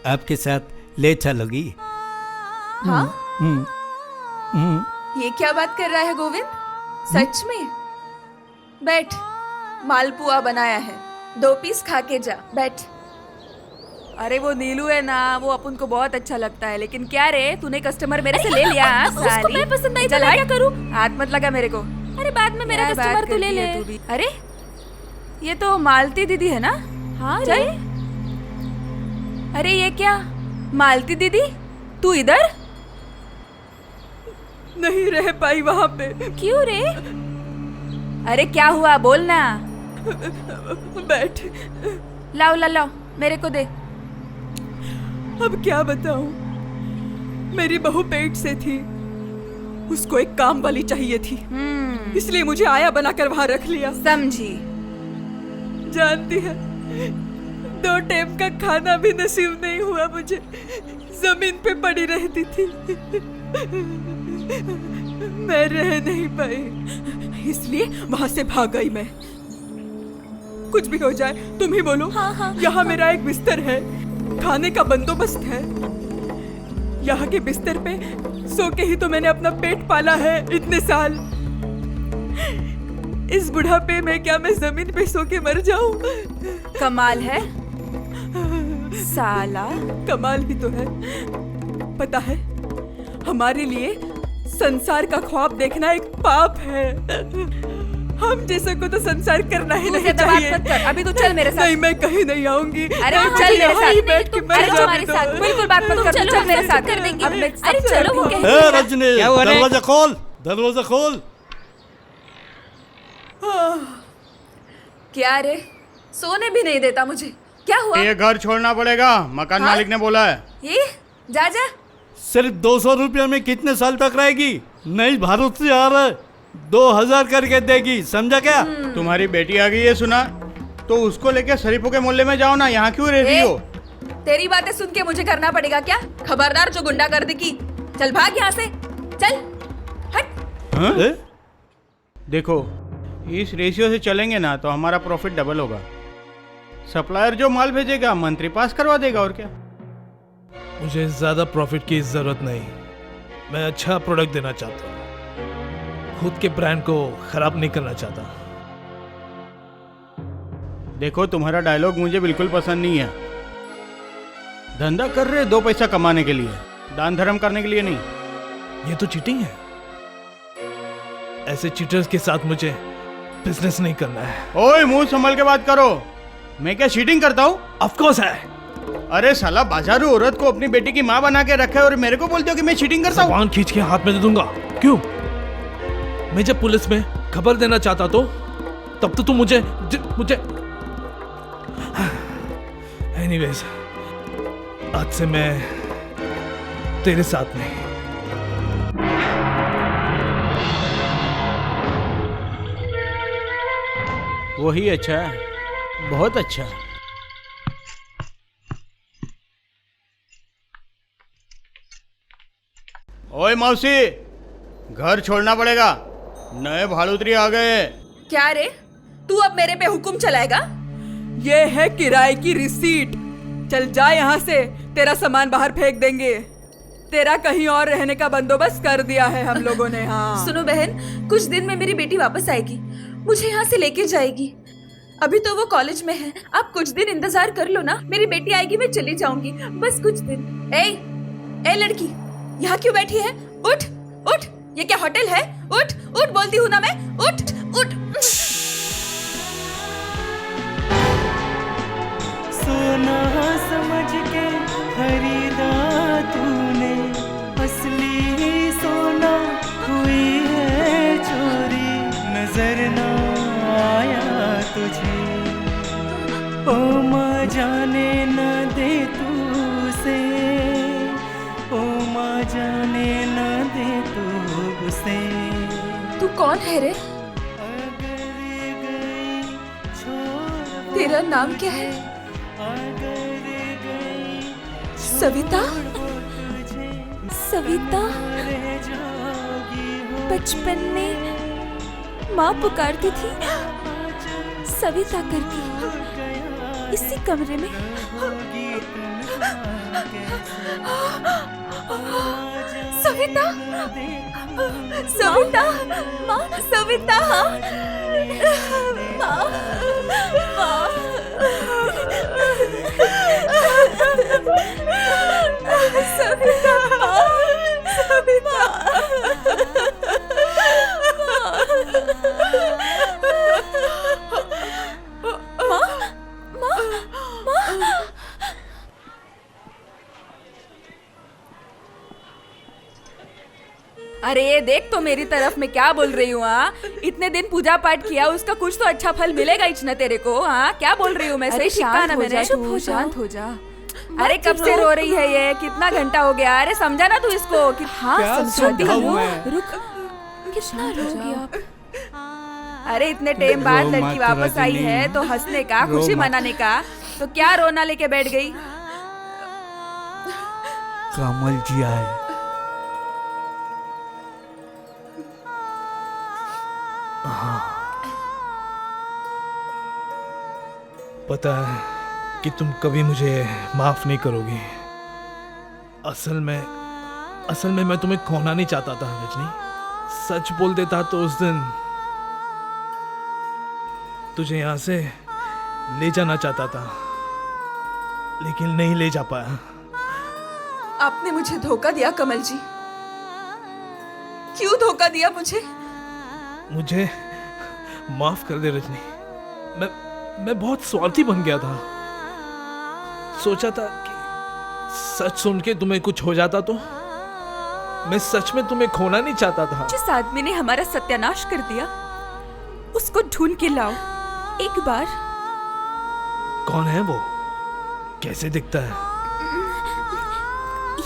आपके साथ ले चलोगी? हाँ? ये क्या बात कर रहा है गोविंद? सच में? बैठ, मालपुआ बनाया है, 2 पीस खा के जा। बैठ। अरे वो नीलू है ना, वो अपन को बहुत अच्छा लगता है। लेकिन क्या रे, तूने कस्टमर मेरे से ले लिया? उसको मैं पसंद नहीं, तो मैं क्या करूं? हाथ मत लगा मेरे को। अरे बाद में मेरा कस्टमर तू ले ले। अरे ये तो मालती दीदी है ना? हाँ चल। अरे ये क्या, मालती दीदी तू इधर? नहीं रह पाई वहाँ पे। क्यों रे? अरे क्या हुआ, बोल ना। बैठ। लाओ लाओ, मेरे को दे। अब क्या बताऊं, मेरी बहू पेट से थी, उसको एक काम वाली चाहिए थी, इसलिए मुझे आया बनाकर वहां रख लिया। समझी? जानती है, 2 टाइम का खाना भी नसीब नहीं हुआ मुझे, जमीन पे पड़ी रहती थी। मैं रह नहीं पाई, इसलिए वहां से भाग गई मैं। कुछ भी हो जाए तुम ही बोलो। हाँ। यहाँ मेरा एक बिस्तर है, खाने का बंदोबस्त है। यहाँ के बिस्तर पे सो के ही तो मैंने अपना पेट पाला है इतने साल। इस बुढ़ापे में क्या मैं जमीन पे सो के मर जाऊं? कमाल है साला। कमाल ही तो है। पता है, हमारे लिए संसार का ख्वाब देखना एक पाप है। हम जैसे को तो संसार करना ही नहीं चाहिए। मत कर, अभी तो चल मेरे साथ। नहीं, मैं कहीं नहीं आऊंगी। अरे चल मेरे साथ। बैठ के मर हमारे साथ बिल्कुल बात मत कर, चल मेरे साथ कर देंगे। अरे चलो, वो कह ए रजनी, दरवाजा खोल, दरवाजा खोल। क्या रे, सोने भी नहीं देता मुझे। क्या हुआ? ये घर छोड़ना पड़ेगा, मकान मालिक ने बोला है। ये जा जा। सिर्फ 200 रुपया में कितने साल तक रहेगी? नहीं, भारत से आ रहा है, 2000 करके देगी, समझा क्या? तुम्हारी बेटी आ गई है सुना, तो उसको लेके शरीफों के मोहल्ले में जाओ ना, यहाँ क्यों रह रही हो? तेरी बातें सुन के मुझे करना पड़ेगा क्या? खबरदार जो गुंडागर्दी की। चल भाग यहाँ से, चल हट। देखो, इस रेशियो से चलेंगे ना तो हमारा प्रॉफिट डबल होगा। सप्लायर जो माल भेजेगा मंत्री पास करवा देगा, और क्या। मुझे ज्यादा प्रॉफिट की जरूरत नहीं, मैं अच्छा प्रोडक्ट देना चाहता हूँ, खुद के ब्रांड को खराब नहीं करना चाहता। देखो, तुम्हारा डायलॉग मुझे बिल्कुल पसंद नहीं है। धंधा कर रहे 2 पैसा कमाने के लिए, दान धर्म करने के लिए नहीं। ये तो चीटिंग है, ऐसे चीटर्स के साथ मुझे बिजनेस नहीं करना है। ओए, मुंह संभल के बात करो। मैं क्या चीटिंग करता हूँ? ऑफ कोर्स है। अरे साला, बाजारू औरत को अपनी बेटी की माँ बना के रखा है और मेरे को बोलते हो कि मैं चीटिंग करता हूँ? ज़बान खींच के हाथ में दे दूंगा। क्यों? मैं जब पुलिस में खबर देना चाहता तो तब तो तू मुझे एनीवेज, आज से मैं तेरे साथ नहीं। वही अच्छा है, बहुत अच्छा। ओए मौसी, घर छोड़ना पड़ेगा, नए भाड़ूत्री आ गए। क्या रे, तू अब मेरे पे हुक्म चलाएगा? ये है किराए की रिसीट। चल जा यहाँ से, तेरा सामान बाहर फेंक देंगे। तेरा कहीं और रहने का बंदोबस्त कर दिया है हम लोगों ने। हाँ सुनो बहन, कुछ दिन में मेरी बेटी वापस आएगी, मुझे यहाँ से लेके जाएगी। अभी तो वो कॉलेज में है, आप कुछ दिन इंतजार कर लो ना। मेरी बेटी आएगी, मैं चली जाऊंगी, बस कुछ दिन। ए लड़की, यहाँ क्यों बैठी है? उठ उठ, ये क्या होटल है? उठ उठ, बोलती हूँ ना मैं, उठ उठ। सोना समझ के खरीदा तूने, असली सोना हुई है चोरी, नजर ना आया तुझे। ओ माँ जाने न दे तू उसे, ओ माँ जाने न दे तू उसे। तू कौन है रे? तेरा नाम क्या है? सविता? सविता? बचपन में माँ पुकारती थी सविता करके, इसी कमरे में। सविता, सविता, माँ, सविता, माँ, सविता, सविता। अरे ये देख तो मेरी तरफ मैं क्या बोल रही हूँ। हाँ, इतने दिन पूजा पाठ किया, उसका कुछ तो अच्छा फल मिलेगा ही ना तेरे को। हाँ, क्या बोल रही हूँ मैं? सही शिक्का ना मैंने। शांत हो जा। अरे कब से रो रही है ये? कितना घंटा हो गया? अरे समझा ना तू इसको। हाँ समझाती हूँ, रुक। कितना रोगी आप? अरे इतने टाइम बाद लड़की वापस आई है तो हंसने का, खुशी मनाने का, तो क्या रोना लेके बैठ गई? कमल जी आए। पता है कि तुम कभी मुझे माफ नहीं करोगी। असल में मैं तुम्हें खोना नहीं चाहता था रजनी। सच बोल देता तो उस दिन तुझे यहाँ से ले जाना चाहता था, लेकिन नहीं ले जा पाया। आपने मुझे धोखा दिया कमल जी। क्यों धोखा दिया मुझे? मुझे माफ कर दे रजनी। मैं बहुत स्वार्थी बन गया था। सोचा था कि सच सुन के तुम्हें कुछ हो जाता तो। मैं सच में तुम्हें खोना नहीं चाहता था। जिस आदमी ने हमारा सत्यानाश कर दिया, उसको ढूंढ के लाओ एक बार। कौन है वो? कैसे दिखता है?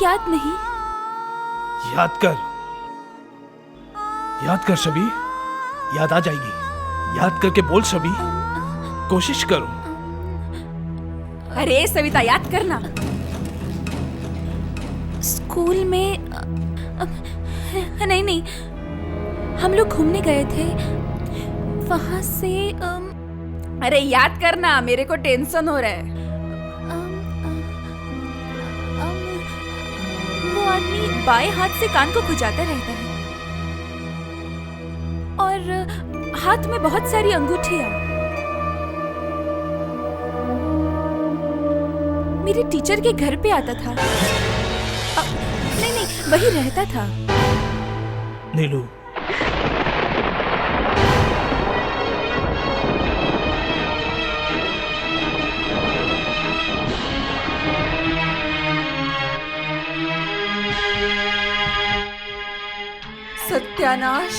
याद नहीं? याद कर शबी, याद आ जाएगी। याद करके बोल शबी, कोशिश करो। अरे सविता, याद करना। स्कूल में नहीं, हम लोग घूमने गए थे, वहां से अरे याद करना, मेरे को टेंशन हो रहा है। वो आदमी बाएं हाथ से कान को खुजाता रहता है और हाथ में बहुत सारी अंगूठियां। मेरे टीचर के घर पे आता था। नहीं, वही रहता था। नीलू, सत्यानाश।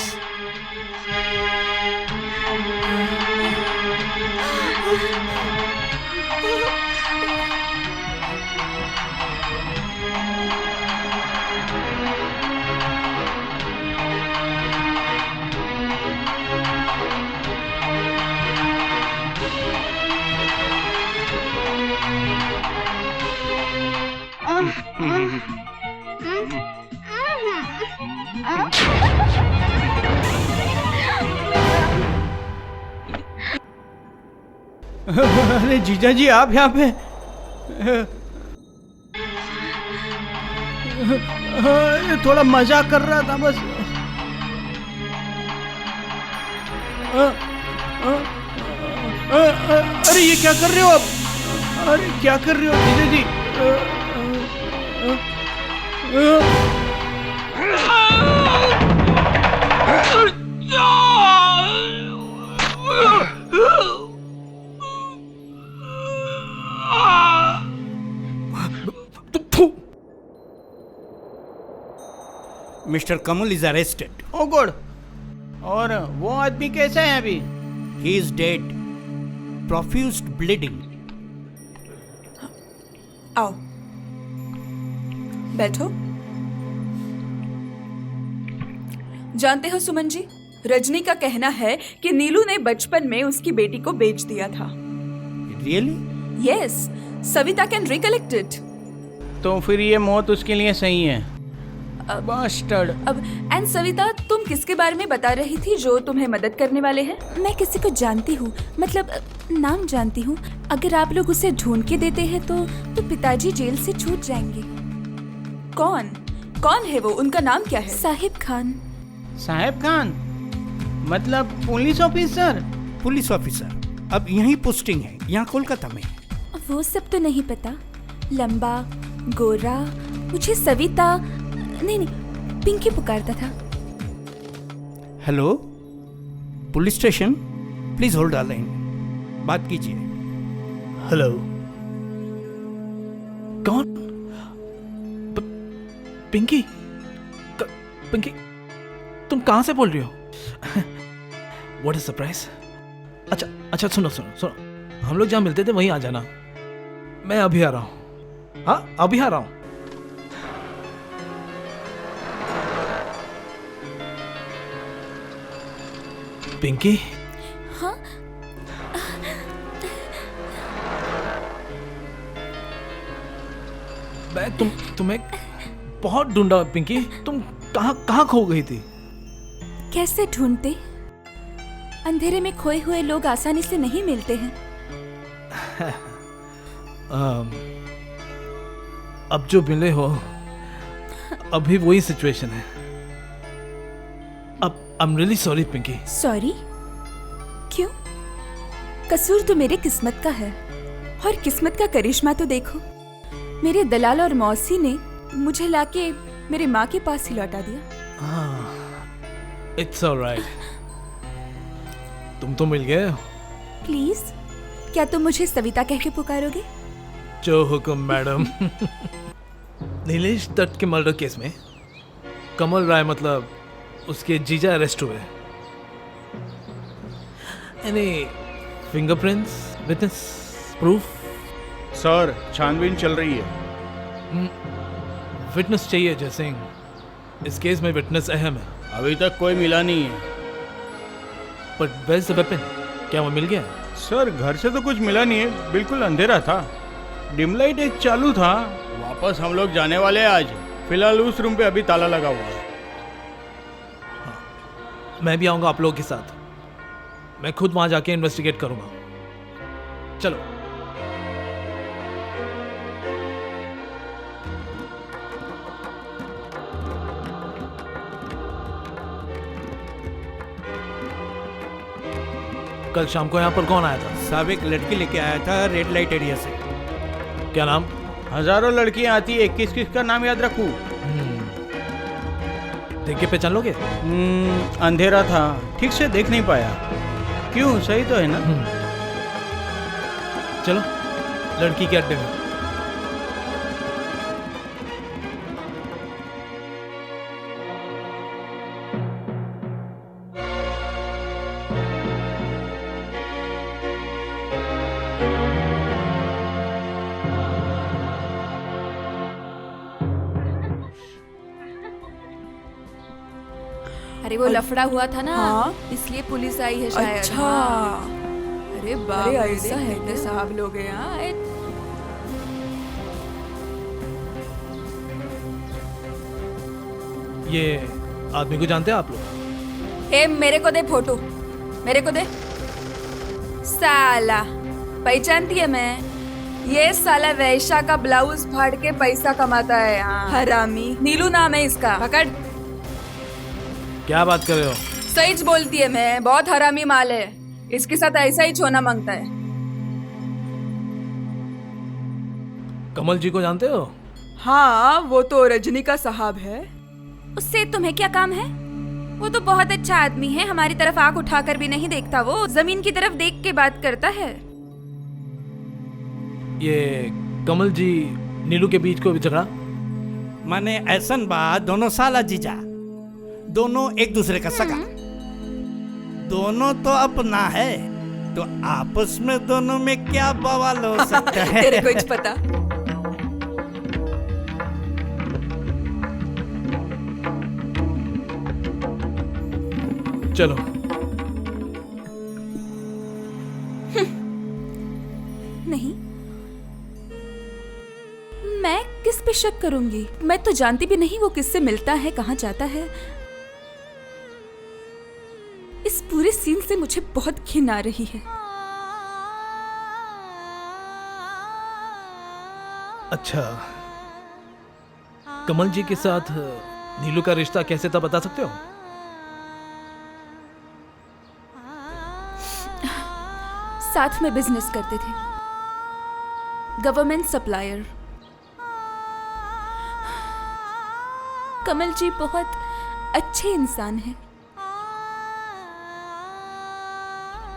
अरे जीजा जी आप यहाँ पे? थोड़ा मजाक कर रहा था बस। अरे ये क्या कर रहे हो आप? अरे क्या कर रहे हो जीजा जी? Mister Kamal is arrested. Oh God. और वो आदमी कैसा है अभी? He is dead, profuse bleeding. आओ बैठो। जानते हो सुमन जी, रजनी का कहना है कि नीलू ने बचपन में उसकी बेटी को बेच दिया था। Really? Yes, Savita can recollect it. तो फिर ये मौत उसके लिए सही है। बास्टर्ड। अब एंड सविता, तुम किसके बारे में बता रही थी जो तुम्हें मदद करने वाले हैं? मैं किसी को जानती हूँ, मतलब नाम जानती हूँ। अगर आप लोग उसे ढूंढ के देते हैं तो पिताजी जेल से छूट जाएंगे। कौन कौन है वो? उनका नाम क्या है? साहिब खान। साहिब खान मतलब पुलिस ऑफिसर? पुलिस ऑफिसर, अब यहीं पोस्टिंग है, यहाँ कोलकाता में। वो सब तो नहीं पता। लंबा, गोरा, मुझे सविता नहीं पिंकी पुकारता था। Hello, police station, please hold on line, बात कीजिए। हेलो, कौन? पिंकी? पिंकी, तुम कहाँ से बोल रही हो? What is surprise? अच्छा सुनो, हम लोग जहाँ मिलते थे वहीं आ जाना। मैं अभी आ रहा हूँ। हाँ, अभी आ रहा हूँ। पिंकी? हाँ? मैं तुम्हें बहुत ढूंढा पिंकी। तुम कहाँ खो गई थी? कैसे ढूंढते? अंधेरे में खोए हुए लोग आसानी से नहीं मिलते हैं। अब जो मिले हो, अभी वही सिचुएशन है। अब I am really sorry Pinky. Sorry? क्यों? कसूर तो मेरे किस्मत का है। और किस्मत का करिश्मा तो देखो, मेरे दलाल और मौसी ने मुझे लाके मेरे माँ के पास ही लौटा दिया। इट्स ऑलराइट, तुम तो मिल गए। प्लीज, क्या तुम मुझे सविता कह के पुकारोगे? जो हुक्म मैडम। नीलेश दत्त के मर्डर केस में कमल राय मतलब उसके जीजा अरेस्ट हुए। Any fingerprints, witness, proof? Sir, छानबीन चल रही है। विटनेस चाहिए जय सिंह, इस केस में विटनेस अहम है। अभी तक कोई मिला नहीं है। But where is the weapon? क्या वो मिल गया? सर, घर से तो कुछ मिला नहीं है, बिल्कुल अंधेरा था। डिम लाइट एक चालू था। वापस हम लोग जाने वाले हैं आज। फिलहाल उस रूम पे अभी ताला लगा हुआ है। मैं भी आऊंगा आप लोगों के साथ। मैं खुद वहां जाके इन्वेस्टिगेट करूंगा। चलो। कल शाम को यहाँ पर कौन आया था? साहब, एक लड़की लेके आया था रेड लाइट एरिया से। क्या नाम? हजारों लड़कियां आती है, किसका नाम याद रखूं? देख के पहचान लोगे? अंधेरा था, ठीक से देख नहीं पाया। क्यों, सही तो है ना? चलो लड़की के अड्डे में। अरे वो लफड़ा हुआ था ना, हाँ? इसलिए पुलिस आई है शायद। अच्छा। अरे बाप रे, ऐसा है कितने साहब लोग हैं यहाँ। ये आदमी को जानते हैं आप लोग? हे मेरे को दे फोटो, मेरे को दे। साला पहचानती है मैं, ये साला वैश्या का ब्लाउज फाड़ के पैसा कमाता है। हरामी, नीलू नाम है इसका। पकड़। क्या बात कर रहे हो? सच बोलती है मैं, बहुत हरामी माल है। इसके साथ ऐसा ही छोना मांगता है। कमल जी को जानते हो? हाँ, वो तो रजनी का साहब है। उससे तुम्हें क्या काम है? वो तो बहुत अच्छा आदमी है, हमारी तरफ आंख उठाकर भी नहीं देखता, वो जमीन की तरफ देख के बात करता है। ये कमल जी नीलू के बीच को भी झगड़ा? माने ऐसन बात, दोनों साला जीजा, दोनों एक दूसरे का सगा, दोनों तो अपना है, तो आपस में दोनों में क्या बवाल हो सकता है? तेरे को कुछ पता? चलो। नहीं, मैं किस पे शक करूंगी? मैं तो जानती भी नहीं वो किससे मिलता है, कहाँ जाता है। इस पूरे सीन से मुझे बहुत घिन आ रही है। अच्छा, कमल जी के साथ नीलू का रिश्ता कैसे था बता सकते हो? साथ में बिजनेस करते थे, गवर्नमेंट सप्लायर। कमल जी बहुत अच्छे इंसान हैं।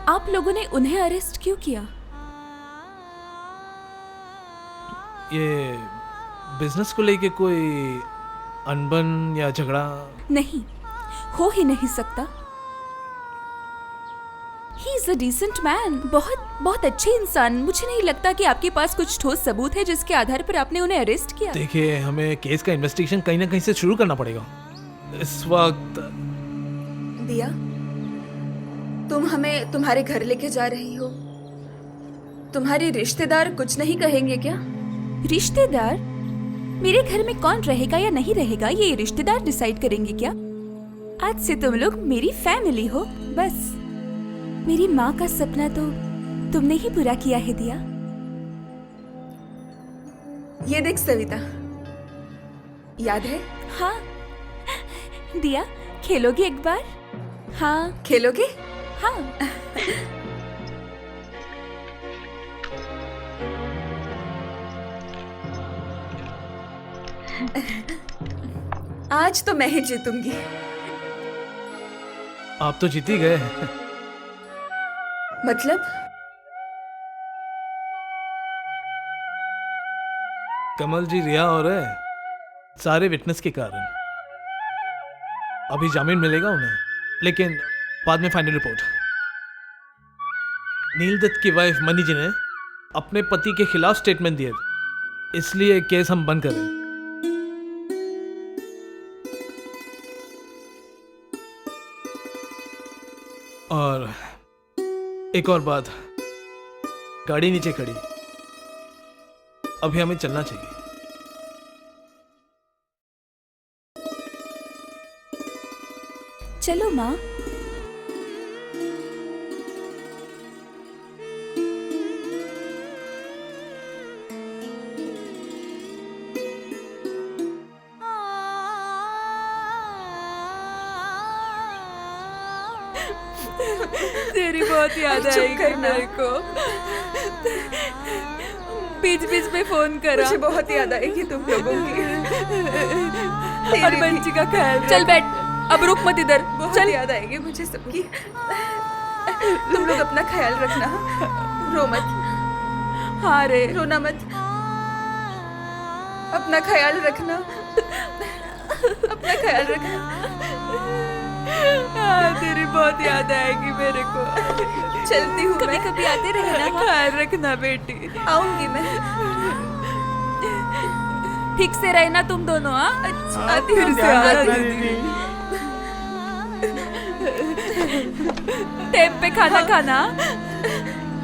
आप लोगों ने उन्हें अरेस्ट क्यों किया? ये बिजनेस को लेके कोई अनबन या झगड़ा? नहीं, हो ही नहीं सकता। He is a decent man, बहुत अच्छे इंसान। मुझे नहीं लगता कि आपके पास कुछ ठोस सबूत है जिसके आधार पर आपने उन्हें अरेस्ट किया। देखिए, हमें केस का इन्वेस्टिगेशन कहीं ना कहीं से शुरू करना पड़ेगा। इस वक्त दिया, तुम हमें तुम्हारे घर लेके जा रही हो, तुम्हारे रिश्तेदार कुछ नहीं कहेंगे क्या? रिश्तेदार? मेरे घर में कौन रहेगा या नहीं रहेगा ये रिश्तेदार डिसाइड करेंगे क्या? आज से तुम लोग मेरी फैमिली हो, बस। मेरी माँ का सपना तो तुमने ही पूरा किया है दिया। ये देख सविता, याद है? हाँ दिया, खेलोगी एक बार? हाँ, खेलोगे? हाँ। आज तो मैं ही जीतूंगी। आप तो जीत ही गए। मतलब? कमल जी रिया और सारे विटनेस के कारण अभी जामीन मिलेगा उन्हें, लेकिन बाद में फाइनल रिपोर्ट। नील दत्त की वाइफ मनी जी ने अपने पति के खिलाफ स्टेटमेंट दिए, इसलिए केस हम बंद करें। और एक और बात, गाड़ी नीचे खड़ी, अभी हमें चलना चाहिए। चलो माँ। तेरी बहुत याद आएगी मेरे को। बीच बीच में फोन करा, मुझे बहुत याद आएगी तुम लोगों की। और बंची का ख्याल। चल बैठ, अब रुक मत इधर। चल, याद आएगी मुझे सबकी। तुम लोग अपना ख्याल रखना, रो मत। हाँ रे, रोना मत, अपना ख्याल रखना, अपना ख्याल रखना। तेरी बहुत याद आएगी मेरे को। चलती हूँ, कभी कभी आते रहना, ख्याल रखना बेटी। आऊंगी मैं। ठीक से रहना तुम दोनों। अच्छा, आती हूँ। टाइम पे खाना खाना,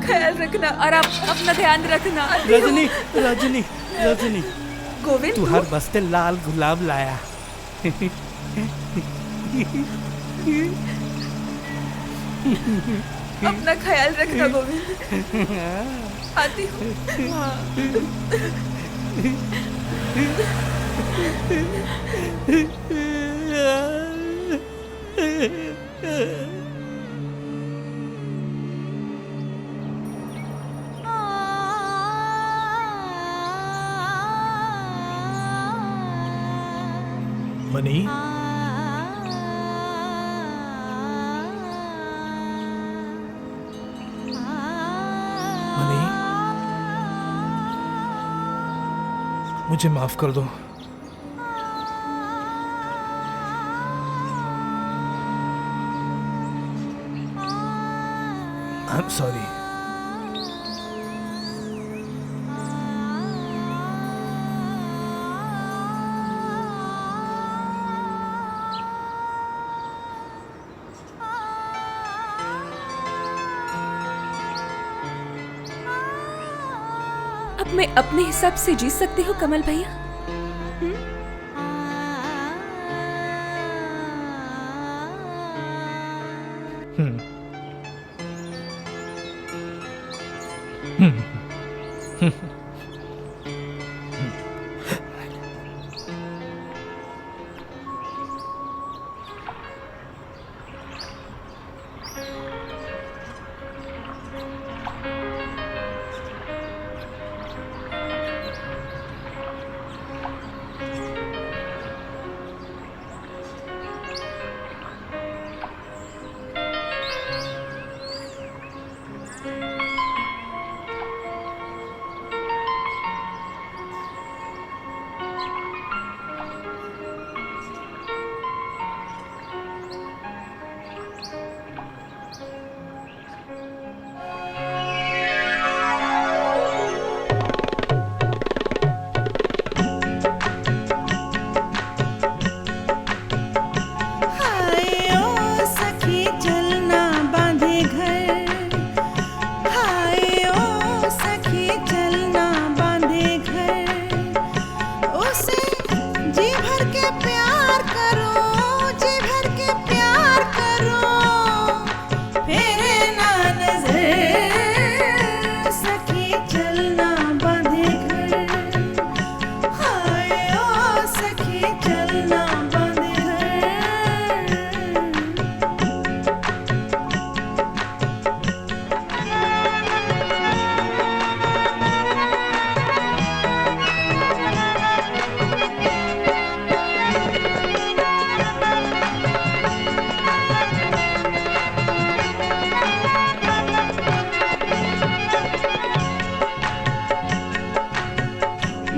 ख्याल रखना, और आप अपना ध्यान रखना। रजनी, रजनी, रजनी, गोविंद, तू हर बस्ते लाल गुलाब लाया। अपना ख्याल रखना गोविंद। आती हूँ। मनी, मनी, मुझे माफ कर दो। I'm sorry. अब मैं अपने हिसाब से जी सकती हूँ कमल भैया।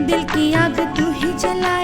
दिल की आग तू ही जलाए